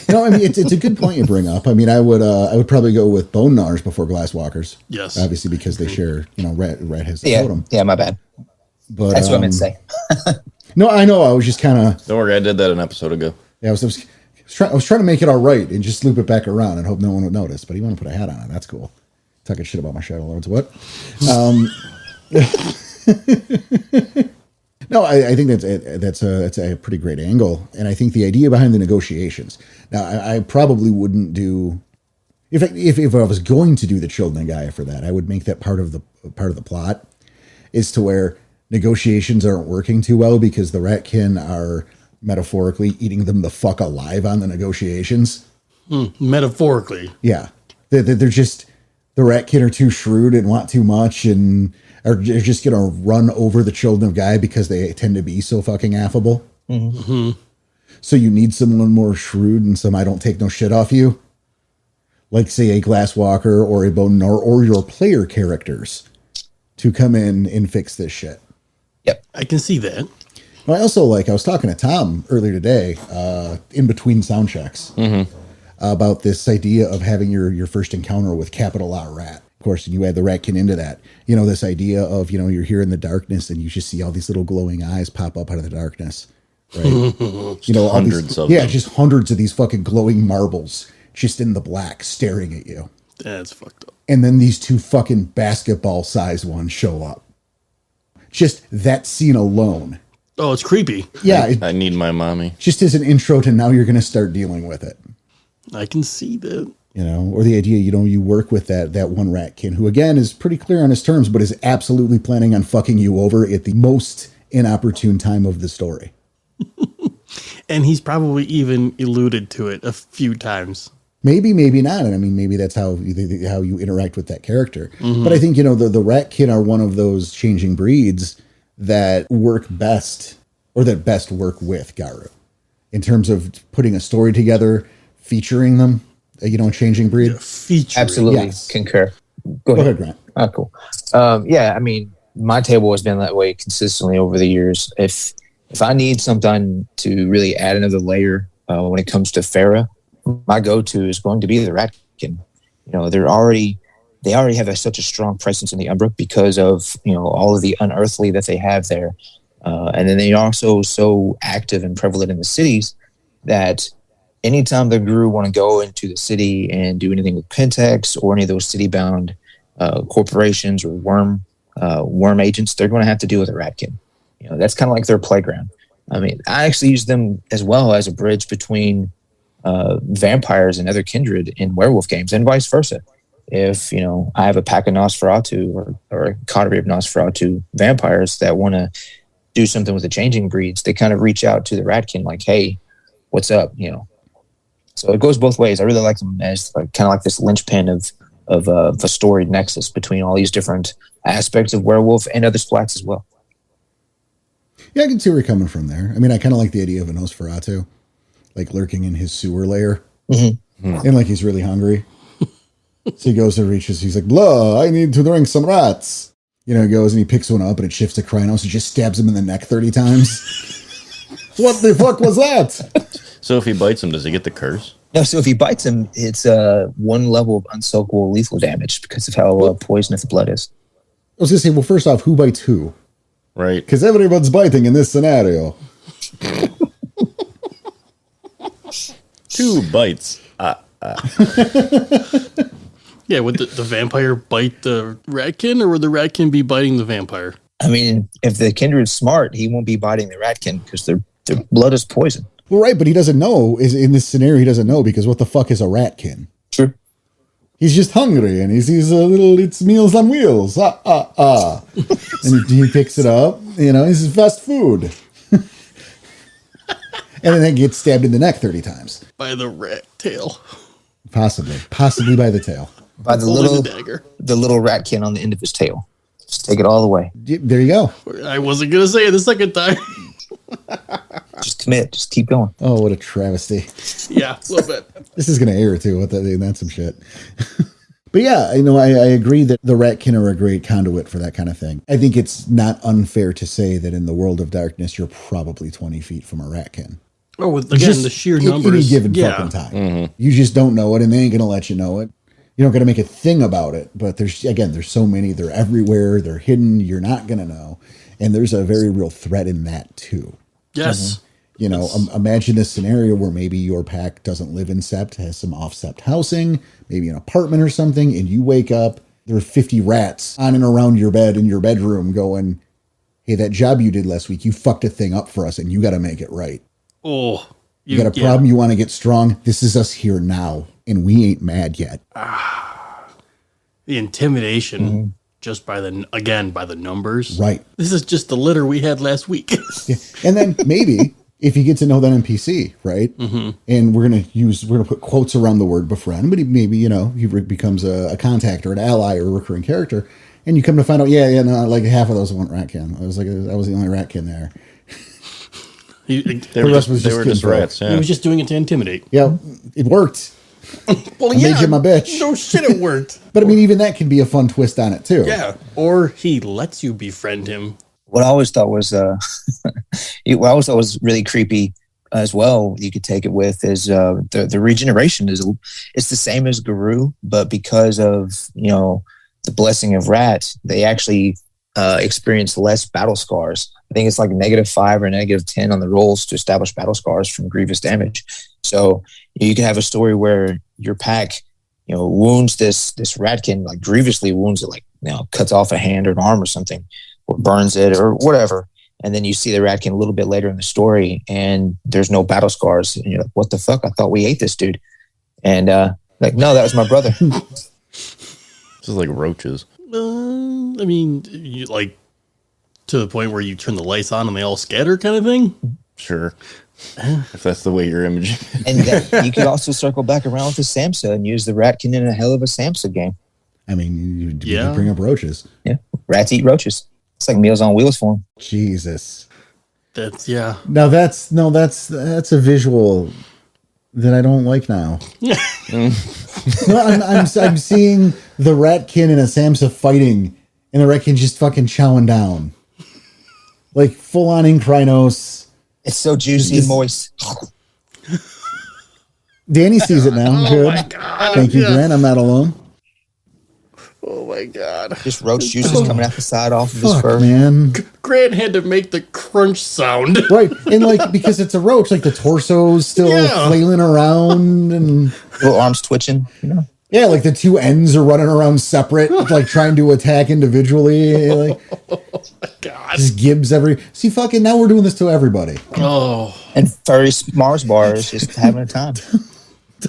No, I mean, it's a good point you bring up. I mean, I would probably go with bone gnawers before Glasswalkers. Yes. Obviously, because they share, rat has the Yeah, totem. yeah, my bad. But, That's what I meant to say. No, I know. I was just kind of... Don't worry, I did that an episode ago. Yeah, I was trying to make it all right and just loop it back around and hope no one would notice. But you want to put a hat on it. That's cool. Talking shit about my Shadow Lords. What? No, I think that's a pretty great angle, and I think the idea behind the negotiations. Now, I probably wouldn't do if I was going to do the Children of Gaia for that. I would make that part of the plot is to where negotiations aren't working too well because the Ratkin are metaphorically eating them the fuck alive on the negotiations. Metaphorically. Yeah. They're just, the Ratkin are too shrewd and want too much and are just going to run over the children of Gaia because they tend to be so fucking affable. Mm-hmm. So you need someone more shrewd and some I don't take no shit off you. Like, say, a Glasswalker or a Bone Nor or your player characters to come in and fix this shit. Yep. I can see that. Well, I also I was talking to Tom earlier today, in between sound checks, about this idea of having your first encounter with capital R rat. Of course, and you add the Ratkin into that. You know, this idea of, you're here in the darkness and you just see all these little glowing eyes pop up out of the darkness. Right? Hundreds of them. Yeah, just hundreds of these fucking glowing marbles just in the black staring at you. That's fucked up. And then these two fucking basketball-sized ones show up. Just that scene alone. Oh, it's creepy. Yeah. I need my mommy. Just as an intro to now you're going to start dealing with it. I can see that. Or the idea, you work with that one Ratkin who, again, is pretty clear on his terms, but is absolutely planning on fucking you over at the most inopportune time of the story. And he's probably even alluded to it a few times. Maybe, maybe not. And I mean, maybe that's how you interact with that character. But I think, the Ratkin are one of those changing breeds that work best, or that best work with Garu. In terms of putting a story together, featuring them, changing breed. Yeah, featuring. Absolutely. Yes. Concur. Go ahead, Grant. Oh, cool. Yeah, I mean, my table has been that way consistently over the years. If I need something to really add another layer when it comes to Fera, my go-to is going to be the Ratkin. They already have such a strong presence in the Umbra because of all of the unearthly that they have there, and then they are also so active and prevalent in the cities that anytime the Guru want to go into the city and do anything with Pentex or any of those city-bound corporations or worm agents, they're going to have to deal with a Ratkin. That's kind of like their playground. I mean, I actually use them as well as a bridge between vampires and other kindred in werewolf games, and vice versa. If I have a pack of Nosferatu or a coterie of Nosferatu vampires that want to do something with the changing breeds, they kind of reach out to the Ratkin like, "Hey, what's up?" So it goes both ways. I really like them as kind of like this linchpin of a storied nexus between all these different aspects of werewolf and other splats as well. Yeah, I can see where you're coming from there. I mean, I kind of like the idea of a Nosferatu, like lurking in his sewer lair, and like he's really hungry. So he goes and reaches. He's like, "Blah! I need to drink some rats." He goes and he picks one up and it shifts to Krynos and just stabs him in the neck 30 times. What the fuck was that? So if he bites him, does he get the curse? No, so if he bites him, it's one level of unsoakable lethal damage because of how poisonous the blood is. I was gonna say, well, first off, who bites who? Right. Because everyone's biting in this scenario. 2 bites. Yeah, would the vampire bite the Ratkin, or would the Ratkin be biting the vampire? I mean, if the kindred's smart, he won't be biting the Ratkin because their blood is poison. Well, right, but he doesn't know. In this scenario, he doesn't know because what the fuck is a Ratkin? True. He's just hungry and he sees it's Meals on Wheels. And he picks it up. He's fast food. And then he gets stabbed in the neck 30 times. By the rat tail. Possibly by the tail. By the dagger. The little Ratkin on the end of his tail. Just take it all the way. There you go. I wasn't going to say it the second time. Just commit. Just keep going. Oh, what a travesty. Yeah, a little bit. This is going to air too. That's some shit. But yeah, I agree that the Ratkin are a great conduit for that kind of thing. I think it's not unfair to say that in the world of darkness, you're probably 20 feet from a Ratkin. Oh, again, the sheer numbers. Any given fucking time. You just don't know it, and they ain't going to let you know it. You're not going to make a thing about it, but there's so many. They're everywhere. They're hidden. You're not going to know. And there's a very real threat in that, too. Yes. Imagine this scenario where maybe your pack doesn't live in Sept, has some off-Sept housing, maybe an apartment or something, and you wake up, there are 50 rats on and around your bed in your bedroom going, "Hey, that job you did last week, you fucked a thing up for us, and you got to make it right. Oh. You got a problem, you want to get strong? This is us here now, and we ain't mad yet." The intimidation, just by the numbers. Right. This is just the litter we had last week. Yeah. And then maybe if you get to know that NPC, right? Mm-hmm. And we're gonna put quotes around the word befriend, but maybe he becomes a contact or an ally or a recurring character, and you come to find out, no, like half of those weren't Ratkin. I was the only Ratkin there. They were just rats. Yeah. He was just doing it to intimidate. Yeah, it worked. Well, I made you my bitch. No shit, it worked. But I mean, even that can be a fun twist on it too. Yeah, or he lets you befriend him. What I always thought was, really creepy as well. You could take it with is the regeneration it's the same as Guru, but because of the blessing of Rat, they actually experience less battle scars. I think it's like -5 or -10 on the rolls to establish battle scars from grievous damage. So you can have a story where your pack, wounds this Ratkin, like grievously wounds it, like cuts off a hand or an arm or something, or burns it or whatever. And then you see the Ratkin a little bit later in the story and there's no battle scars. And you're like, what the fuck? I thought we ate this dude. And like, no, that was my brother. This is like roaches. I mean, like to the point where you turn the lights on and they all scatter kind of thing? Sure. If that's the way you're imaging. And then you could also circle back around with the Samsa and use the Ratkin in a hell of a Samsa game. I mean, you bring up roaches. Yeah. Rats eat roaches. It's like Meals on Wheels for them. Jesus. That's Now that's a visual that I don't like now. I'm seeing the Ratkin and a Samsa fighting, and the Ratkin just fucking chowing down, like full on Inkrinos. It's so juicy and moist. Danny sees it now. Good. My God. Thank you, Grant. I'm not alone. Oh my God. Just roach juices coming out the side off of his fur. Man. Grant had to make the crunch sound. Right. And like, because it's a roach, like the torso's still flailing around and little arms twitching, Yeah, like the two ends are running around separate, like trying to attack individually. Like, Oh my God. just gibs See, fucking now we're doing this to everybody. Oh. And furry Mars bar is just having a time.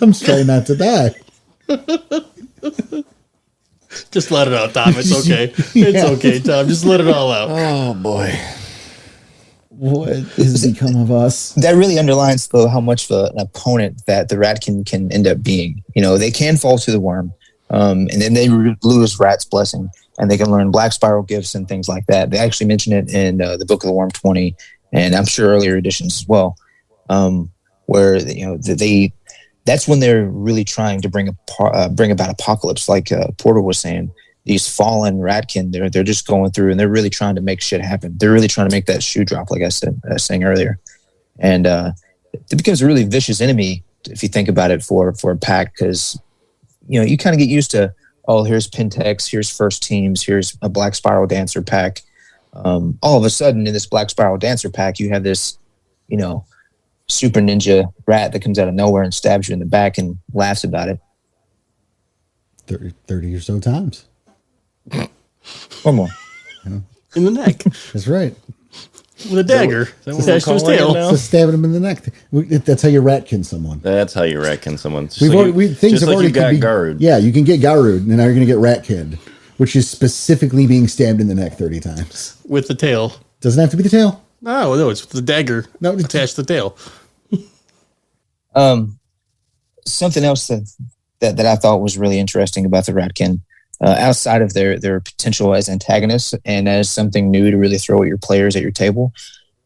I'm trying not to die. Just let it out, Tom. It's okay. It's okay, Tom. Just let it all out. Oh boy. What has become of us? That really underlines though how much of an opponent that the Ratkin can end up being. They can fall to the worm, and then they lose Rat's blessing, and they can learn Black Spiral gifts and things like that. They actually mention it in the Book of the Worm 20, and I'm sure earlier editions as well, where that's when they're really trying to bring about apocalypse, like Porter was saying. These fallen Ratkin, they're just going through and they're really trying to make shit happen. They're really trying to make that shoe drop, like I was saying earlier. And it becomes a really vicious enemy if you think about it for a pack, because you kind of get used to, oh, here's Pentex, here's First Teams, here's a Black Spiral Dancer pack. All of a sudden in this Black Spiral Dancer pack, you have this, super ninja rat that comes out of nowhere and stabs you in the back and laughs about it. 30 or so times. Or more. In the neck. That's right. With a dagger. Attached to his tail. So stabbing him in the neck. That's how you Ratkin someone. That's how you Ratkin someone. Things have already got Garud. Yeah, you can get Garud, and now you're going to get Ratkin, which is specifically being stabbed in the neck 30 times. With the tail. Doesn't have to be the tail. No, it's the dagger. No, attached to the tail. Something else that I thought was really interesting about the Ratkin, outside of their potential as antagonists and as something new to really throw at your players at your table,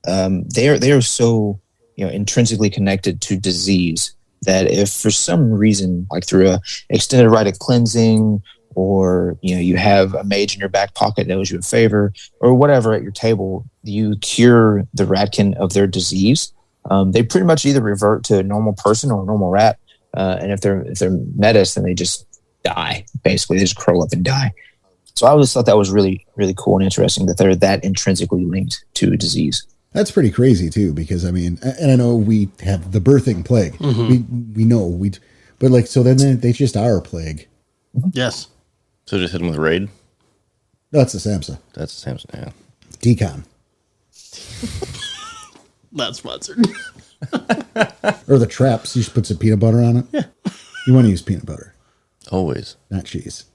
they are so intrinsically connected to disease that if for some reason, like through a extended rite of cleansing, or you have a mage in your back pocket that owes you a favor, or whatever at your table, you cure the Ratkin of their disease. They pretty much either revert to a normal person or a normal rat, and if they're metis, then they just die. Basically, they just curl up and die. So I always thought that was really, really cool and interesting that they're that intrinsically linked to a disease. That's pretty crazy too, because I mean, and I know we have the birthing plague. Mm-hmm. We know but like, so then they just are a plague. Yes. So just hit him with raid. No, that's the Samsa. That's the Samson. Yeah. Decon. Not sponsored. Or the traps. You just put some peanut butter on it. Yeah. You want to use peanut butter, Always. not cheese.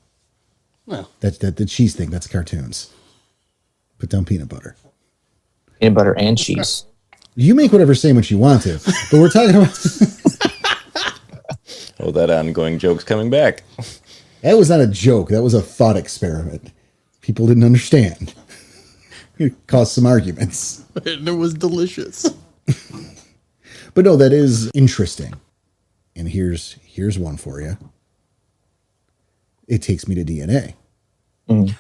No. That's the cheese thing. That's cartoons. Put down peanut butter. Peanut butter and cheese. You make whatever sandwich you want to, but we're talking about... Oh, that ongoing joke's coming back. That was not a joke. That was a thought experiment. People didn't understand. It caused some arguments. And it was delicious. But no, that is interesting. And here's one for you. It takes me to DNA. Mm.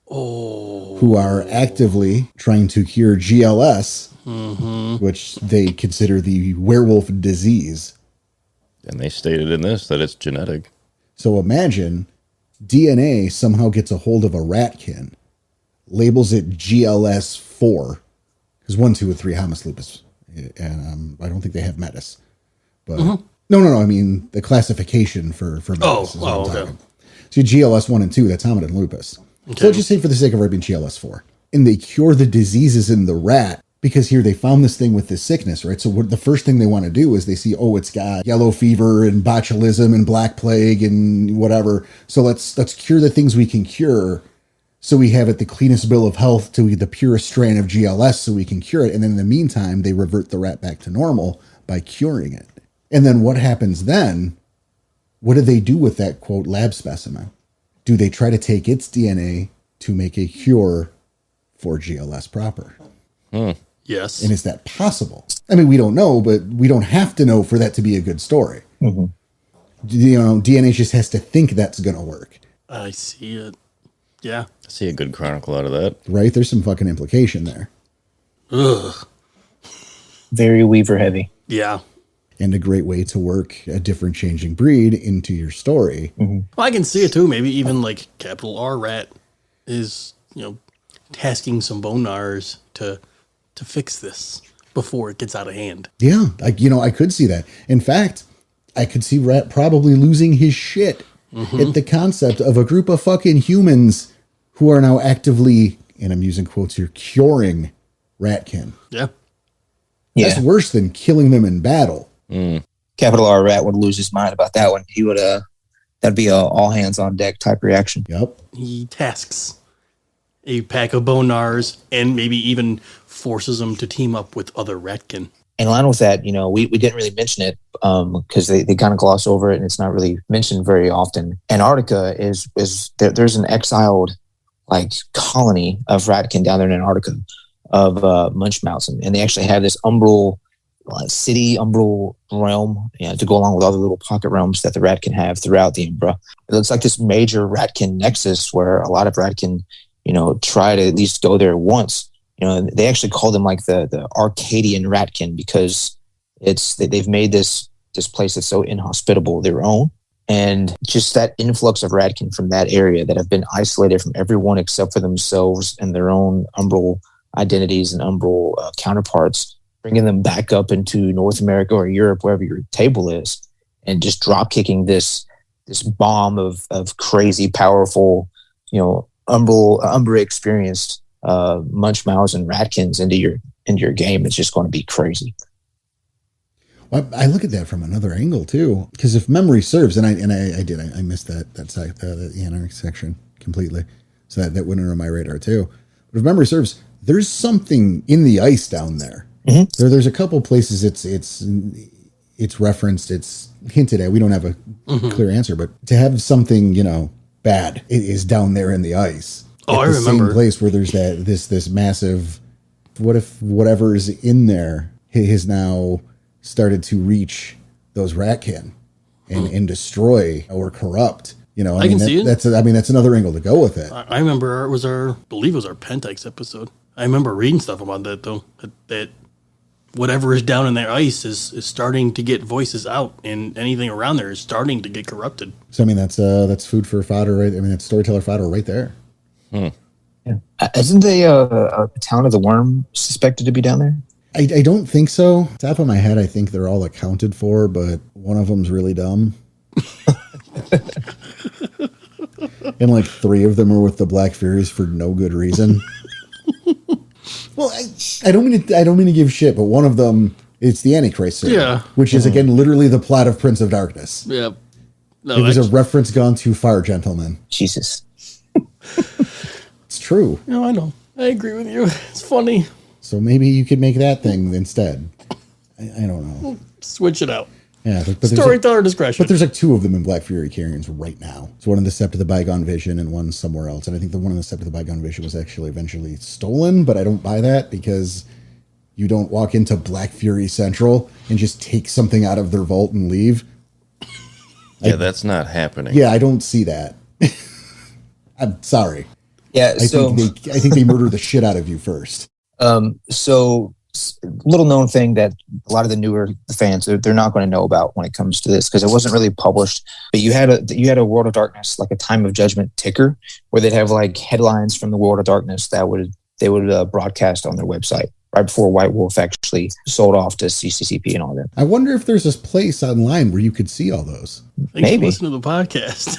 Oh. Who are actively trying to cure GLS, which they consider the werewolf disease. And they stated in this that it's genetic. So imagine DNA somehow gets a hold of a ratkin, labels it GLS4, because 1, 2, and 3 Hamas lupus. And I don't think they have metis. But no. I mean, the classification for metis is what I'm talking. So GLS 1 and 2, that's hominid lupus. Okay. So let's just say for the sake of it being GLS 4. And they cure the diseases in the rat because here they found this thing with this sickness, right? So the first thing they want to do is they see, oh, it's got yellow fever and botulism and black plague and whatever. So let's cure the things we can cure. So we have it the cleanest bill of health to the purest strain of GLS so we can cure it. And then in the meantime, they revert the rat back to normal by curing it. And then what happens then? What do they do with that, quote, lab specimen? Do they try to take its DNA to make a cure for GLS proper? Yes. And is that possible? I mean, we don't know, but we don't have to know for that to be a good story. Mm-hmm. You know, DNA just has to think that's going to work. I see it. Yeah. I see a good chronicle out of that. Right? There's some fucking implication there. Ugh. Very Weaver heavy. Yeah. And a great way to work a different changing breed into your story. Mm-hmm. Well, I can see it too. Maybe even like capital R rat is, tasking some bonars to fix this before it gets out of hand. Yeah. I could see that. In fact, I could see Rat probably losing his shit at the concept of a group of fucking humans who are now actively, and I'm using quotes here, curing Ratkin. Yeah. That's worse than killing them in battle. Capital R Rat would lose his mind about that one. He would, that'd be a all hands on deck type reaction. Yep. He tasks a pack of bonars and maybe even forces them to team up with other Ratkin. In line with that, we didn't really mention it because they kind of gloss over it and it's not really mentioned very often. Antarctica is there's an exiled colony of Ratkin down there in Antarctica of Munchmouths, and they actually have this umbral umbral realm to go along with all the little pocket realms that the Ratkin have throughout the Umbra. It looks like this major Ratkin nexus where a lot of Ratkin, try to at least go there once. They actually call them the Arcadian Ratkin because they've made this place that's so inhospitable their own. And just that influx of Ratkin from that area that have been isolated from everyone except for themselves and their own umbral identities and umbral counterparts, bringing them back up into North America or Europe, wherever your table is, and just drop kicking this bomb of crazy, powerful, Umbra experienced Munchmouths and Ratkins into your game. It's just going to be crazy. Well, I look at that from another angle too, because if memory serves, and I missed that side, the anarch section completely, so that went under my radar too. But if memory serves, there's something in the ice down there. Mm-hmm. There's a couple places it's referenced, it's hinted at. We don't have a clear answer, but to have something bad, it is down there in the ice. Oh, I remember. Same place where there's this massive. What if whatever is in there has now started to reach those Ratkin and destroy or corrupt? I can see it. That's another angle to go with it. I remember I believe it was our Pentax episode. I remember reading stuff about that though. That whatever is down in their ice is starting to get voices out, and anything around there is starting to get corrupted. So that's food for fodder, right? That's storyteller fodder right there. Yeah. Isn't a town of the worm suspected to be down there? I don't think so. Top of my head, I think they're all accounted for, but one of them's really dumb. And 3 of them are with the Black Furies for no good reason. Well, I don't mean to give shit, but one of them, it's the Antichrist series, which is again literally the plot of Prince of Darkness. Yeah, it was a reference gone too far, gentlemen. Jesus, it's true. No, I know. I agree with you. It's funny. So maybe you could make that thing instead. I don't know. Switch it out. Yeah, but Storyteller discretion. But there's like 2 of them in Black Fury carrions right now. So one in the Sept of the Bygone Vision and one somewhere else. And I think the one in the Sept of the Bygone Vision was actually eventually stolen, but I don't buy that because you don't walk into Black Fury Central and just take something out of their vault and leave. Yeah, that's not happening. Yeah, I don't see that. I'm sorry. Yeah, I think they murder the shit out of you first. So little known thing that a lot of the newer fans they're not going to know about when it comes to this because it wasn't really published. But you had a World of Darkness, like a Time of Judgment ticker, where they'd have like headlines from the World of Darkness that they would broadcast on their website right before White Wolf actually sold off to CCCP and all that. I wonder if there's this place online where you could see all those. Thanks Maybe for listening to the podcast.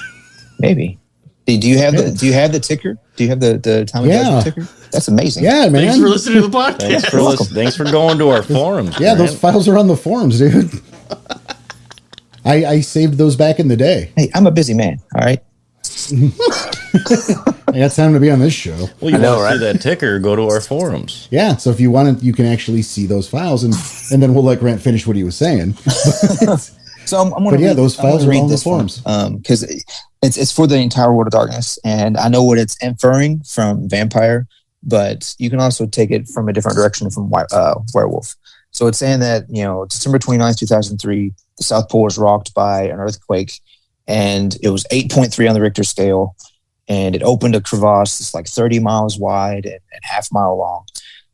Maybe. Do you have the ticker? Do you have the Time of Judgment ticker? That's amazing. Yeah, man. Thanks for listening to the podcast. Thanks for going to our forums. Yeah, Grant. those files are on the forums, dude. I saved those back in the day. Hey, I'm a busy man. All right. I got time to be on this show. Well, you know, see that ticker, go to our forums. Yeah, so if you want to, you can actually see those files, and then we'll let Grant finish what he was saying. So I'm going to read, those files are read on the this forums. Because it's for the entire World of Darkness, and I know what it's inferring from Vampire, but you can also take it from a different direction from Werewolf. So it's saying that, December 29th, 2003, the South Pole was rocked by an earthquake, and it was 8.3 on the Richter scale, and it opened a crevasse that's like 30 miles wide and half mile long.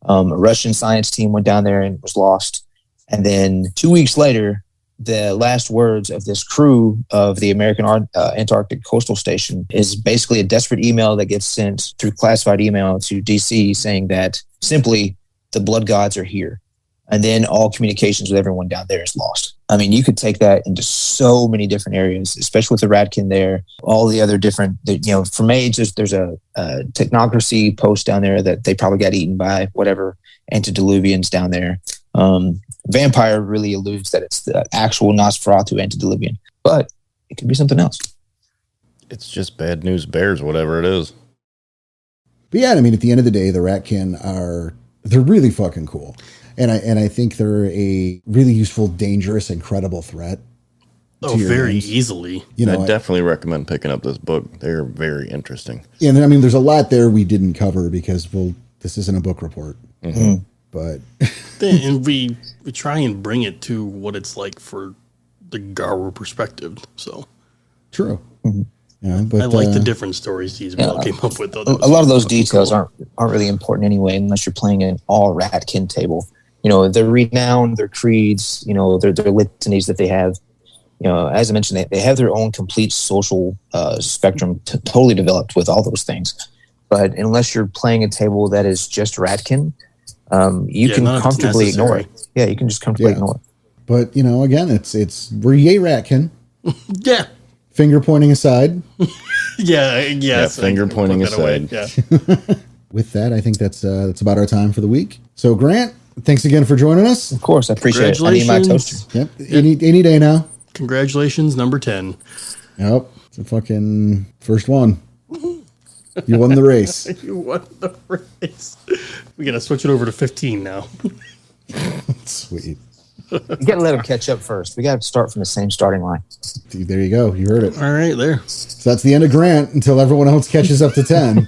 A Russian science team went down there and was lost. And then 2 weeks later, the last words of this crew of the American Antarctic Coastal Station is basically a desperate email that gets sent through classified email to DC saying that simply the blood gods are here. And then all communications with everyone down there is lost. I mean, you could take that into so many different areas, especially with the Ratkin there, all the other different, for Mage, there's a technocracy post down there that they probably got eaten by whatever antediluvians down there. Vampire really alludes that it's the actual Nosferatu antediluvian, but it could be something else. It's just bad news bears, whatever it is. But yeah, I mean, at the end of the day, the Ratkin they're really fucking cool. And I think they're a really useful, dangerous, incredible threat. Oh, very easily. I definitely recommend picking up this book. They're very interesting. And I mean, there's a lot there we didn't cover because, this isn't a book report. Mm-hmm. But and we try and bring it to what it's like for the Garwo perspective. So true. Mm-hmm. Yeah, but I like the different stories these people came up with. Though. A lot of those details aren't really important anyway, unless you're playing an all Ratkin table. Their renown, their creeds, their litanies that they have. As I mentioned, they have their own complete social spectrum totally developed with all those things. But unless you're playing a table that is just Ratkin, you can comfortably ignore it. Yeah, you can just comfortably ignore it. But, again, we're yay Ratkin. Yeah. Finger pointing aside. Yeah, finger pointing aside. Yeah. With that, I think that's about our time for the week. So, Grant, thanks again for joining us. Of course, I appreciate it. I need my toaster. Yep. Any day now. Congratulations, number 10. Yep. It's a fucking first one. You won the race. You won the race. We got to switch it over to 15 now. Sweet. You got to let them catch up first. We got to start from the same starting line. Dude, there you go. You heard it. All right, there. So that's the end of Grant until everyone else catches up to 10.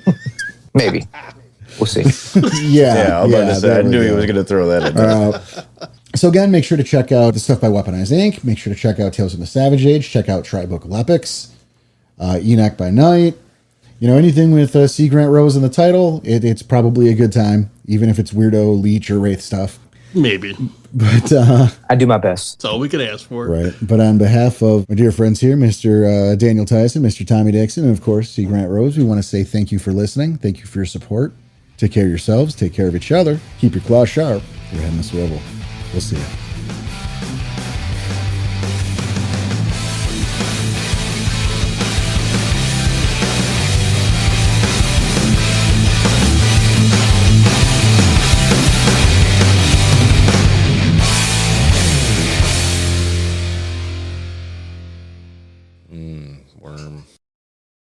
Maybe. We'll see. Yeah. I was about to say, I knew he was going to throw that in there. So again, make sure to check out the stuff by Weaponized Inc. Make sure to check out Tales from the Savage Age. Check out Tribook Epics. Enoch by Night. Anything with C. Grant Rose in the title, it's probably a good time, even if it's weirdo, leech, or wraith stuff. Maybe. But I do my best. That's all we could ask for. Right. But on behalf of my dear friends here, Mr. Daniel Tyson, Mr. Tommy Dixon, and of course, C. Grant Rose, we want to say thank you for listening. Thank you for your support. Take care of yourselves. Take care of each other. Keep your claws sharp. Your head in the swivel. We'll see you. Worm.